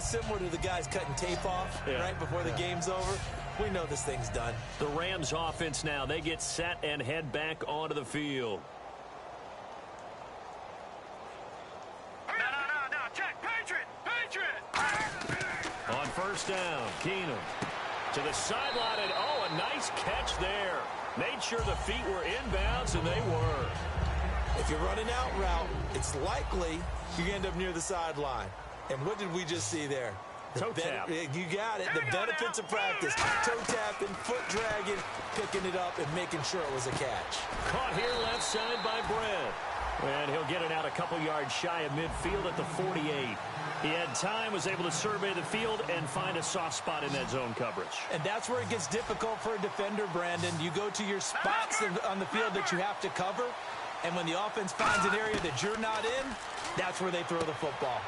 similar to the guys cutting tape off right before the game's over. We know this thing's done. The Rams offense now, they get set and head back onto the field. No, check, Patriot! On 1st down, Keenum to the sideline, and a nice catch there. Made sure the feet were inbounds, and they were. If you're running out route, it's likely you end up near the sideline. And what did we just see there? Toe tap. You got it. The benefits of practice. Toe tapping, foot dragging, picking it up, and making sure it was a catch. Caught here left side by Brent. And he'll get it out a couple yards shy of midfield at the 48. He had time, was able to survey the field, and find a soft spot in that zone coverage. And that's where it gets difficult for a defender, Brandon. You go to your spots on the field that you have to cover, and when the offense finds an area that you're not in, that's where they throw the football.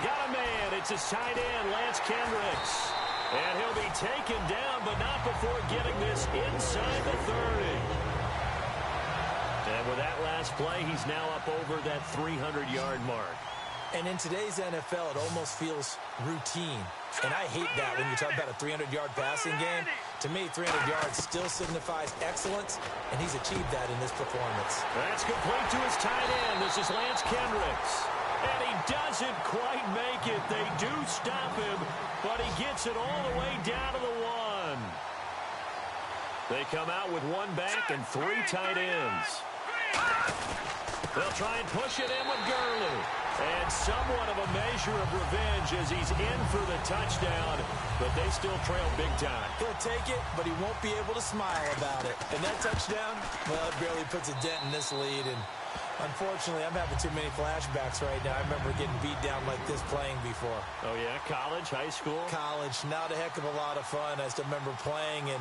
Got a man. It's his tight end, Lance Kendricks. And he'll be taken down, but not before getting this inside the 30. And with that last play, he's now up over that 300-yard mark. And in today's NFL, it almost feels routine. And I hate that when you talk about a 300-yard passing game. To me, 300 yards still signifies excellence, and he's achieved that in this performance. That's complete to his tight end. This is Lance Kendricks. And he doesn't quite make it. They do stop him, but he gets it all the way down to the 1. They come out with one back and 3 tight ends. They'll try and push it in with Gurley. And somewhat of a measure of revenge as he's in for the touchdown, but they still trail big time. He'll take it, but he won't be able to smile about it. And that touchdown, well, it barely puts a dent in this lead. And unfortunately, I'm having too many flashbacks right now. I remember getting beat down like this playing before. Oh, yeah? College, high school? College. Not a heck of a lot of fun. I still remember playing and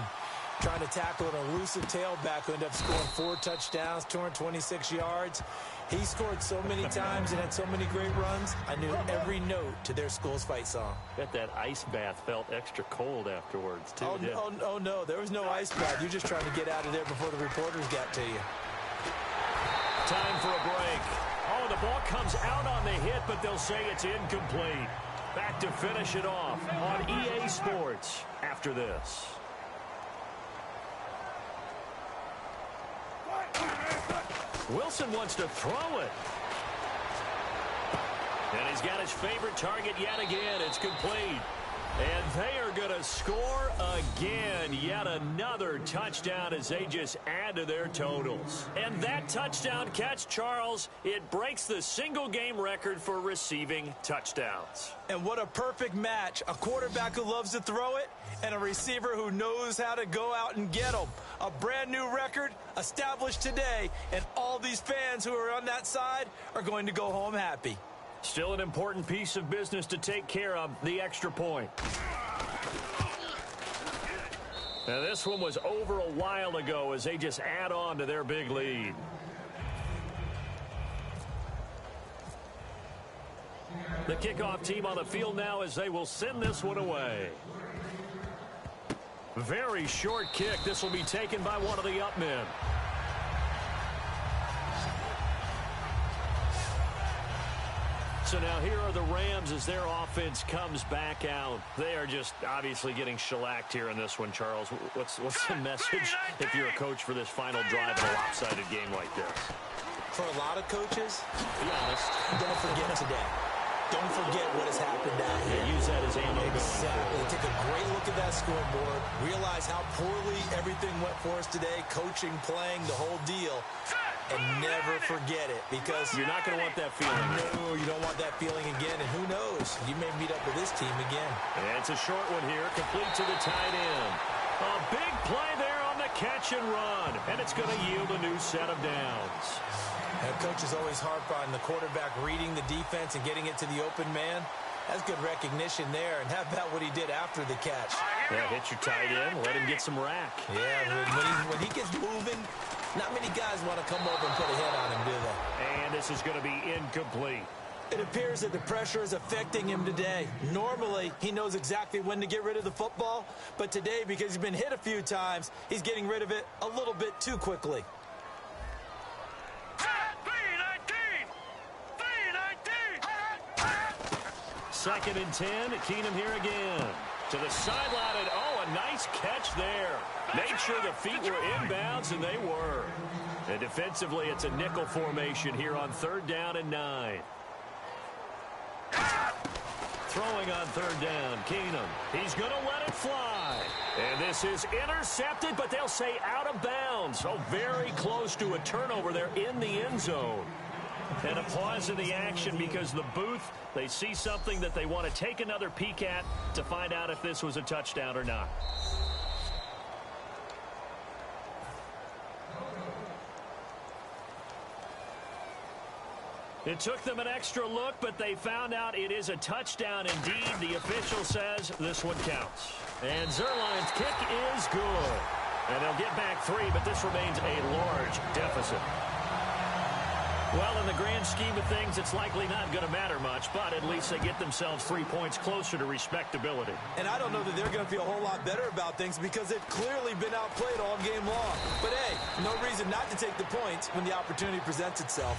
trying to tackle an elusive tailback who ended up scoring 4 touchdowns, 226 yards. He scored so many times and had so many great runs, I knew every note to their school's fight song. Bet that ice bath felt extra cold afterwards, too. Oh, no, there was no ice bath. You're just trying to get out of there before the reporters got to you. Time for a break. Oh, the ball comes out on the hit, but they'll say it's incomplete. Back to finish it off on EA Sports after this. Wilson wants to throw it. And he's got his favorite target yet again. It's complete. And they are going to score again. Yet another touchdown as they just add to their totals. And that touchdown catch, Charles, it breaks the single-game record for receiving touchdowns. And what a perfect match. A quarterback who loves to throw it and a receiver who knows how to go out and get them. A brand-new record established today, and all these fans who are on that side are going to go home happy. Still an important piece of business to take care of, the extra point. Now, this one was over a while ago as they just add on to their big lead. The kickoff team on the field now as they will send this one away. Very short kick. This will be taken by one of the up men. So now here are the Rams as their offense comes back out. They are just obviously getting shellacked here in this one, Charles. What's the message if you're a coach for this final drive in a lopsided game like this? For a lot of coaches, be honest, don't forget today. Don't forget what has happened down here. Yeah, use that as ammo. Exactly. Take a great look at that scoreboard. Realize how poorly everything went for us today. Coaching, playing, the whole deal. And never forget it, because you're not going to want that feeling. No, you don't want that feeling again. And who knows? You may meet up with this team again. And it's a short one here, complete to the tight end. A big play there on the catch and run. And it's going to yield a new set of downs. And coaches always harp on the quarterback reading the defense and getting it to the open man. That's good recognition there. And how about what he did after the catch? Yeah, hit your tight end, let him get some rack. Yeah, when he gets moving, not many guys want to come over and put a hit on him, do they? And this is going to be incomplete. It appears that the pressure is affecting him today. Normally, he knows exactly when to get rid of the football, but today, because he's been hit a few times, he's getting rid of it a little bit too quickly. 2nd and 10. Keenum here again. To the sideline, and oh, a nice catch there. Made sure the feet were inbounds, and they were. And defensively, it's a nickel formation here on 3rd down and 9. Throwing on 3rd down, Keenum. He's going to let it fly. And this is intercepted, but they'll say out of bounds. So very close to a turnover there in the end zone. And a pause in the action because the booth, they see something that they want to take another peek at to find out if this was a touchdown or not. It took them an extra look, but they found out it is a touchdown indeed. The official says this one counts. And Zuerlein's kick is good. And they'll get back 3, but this remains a large deficit. Well, in the grand scheme of things, it's likely not going to matter much, but at least they get themselves 3 points closer to respectability. And I don't know that they're going to feel a whole lot better about things because they've clearly been outplayed all game long. But, hey, no reason not to take the points when the opportunity presents itself.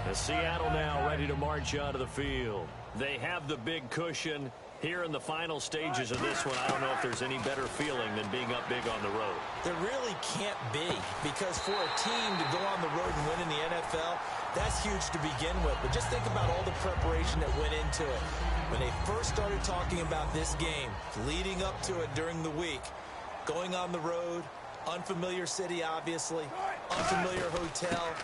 The Seattle now ready to march onto the field. They have the big cushion. Here in the final stages of this one, I don't know if there's any better feeling than being up big on the road. There really can't be, because for a team to go on the road and win in the NFL, that's huge to begin with. But just think about all the preparation that went into it. When they first started talking about this game, leading up to it during the week, going on the road, unfamiliar city, obviously, unfamiliar hotel.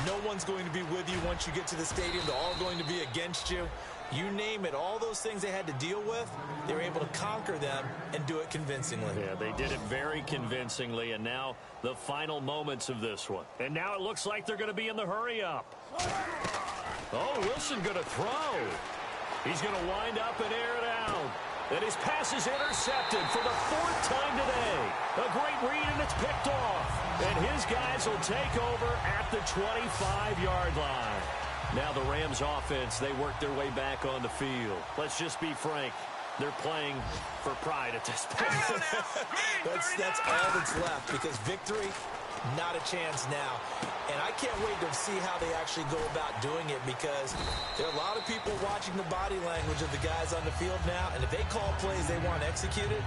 No one's going to be with you once you get to the stadium. They're all going to be against you. You name it, all those things they had to deal with, they were able to conquer them and do it convincingly. Yeah, they did it very convincingly, and now the final moments of this one. And now it looks like they're going to be in the hurry-up. Oh, Wilson going to throw. He's going to wind up and air it out. And his pass is intercepted for the 4th time today. A great read, and it's picked off. And his guys will take over at the 25-yard line. Now the Rams offense, they work their way back on the field. Let's just be frank. They're playing for pride at this point. that's all that's left, because victory, not a chance now. And I can't wait to see how they actually go about doing it, because there are a lot of people watching the body language of the guys on the field now, and if they call plays they want executed,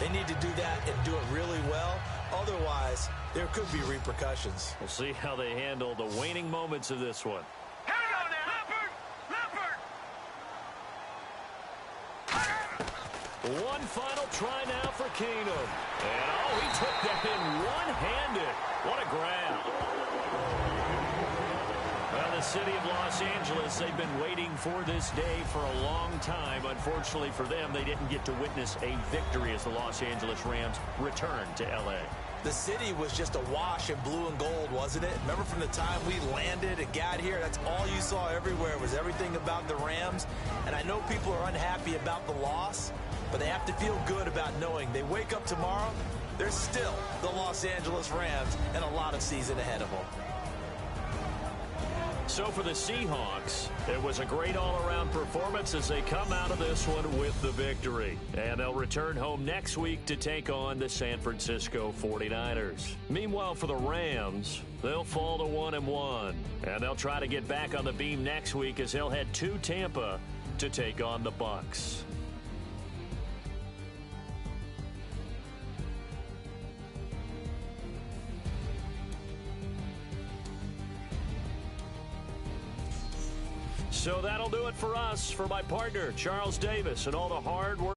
they need to do that and do it really well. Otherwise, there could be repercussions. We'll see how they handle the waning moments of this one. One final try now for Keenum. And, oh, he took that in one-handed. What a grab. Well, the city of Los Angeles, they've been waiting for this day for a long time. Unfortunately for them, they didn't get to witness a victory as the Los Angeles Rams return to L.A. The city was just awash in blue and gold, wasn't it? Remember from the time we landed and got here, that's all you saw everywhere was everything about the Rams. And I know people are unhappy about the loss, but they have to feel good about knowing they wake up tomorrow, they're still the Los Angeles Rams and a lot of season ahead of them. So for the Seahawks, it was a great all-around performance as they come out of this one with the victory. And they'll return home next week to take on the San Francisco 49ers. Meanwhile, for the Rams, they'll fall to 1-1. And they'll try to get back on the beam next week as they'll head to Tampa to take on the Bucs. So that'll do it for us. For my partner, Charles Davis, and all the hard work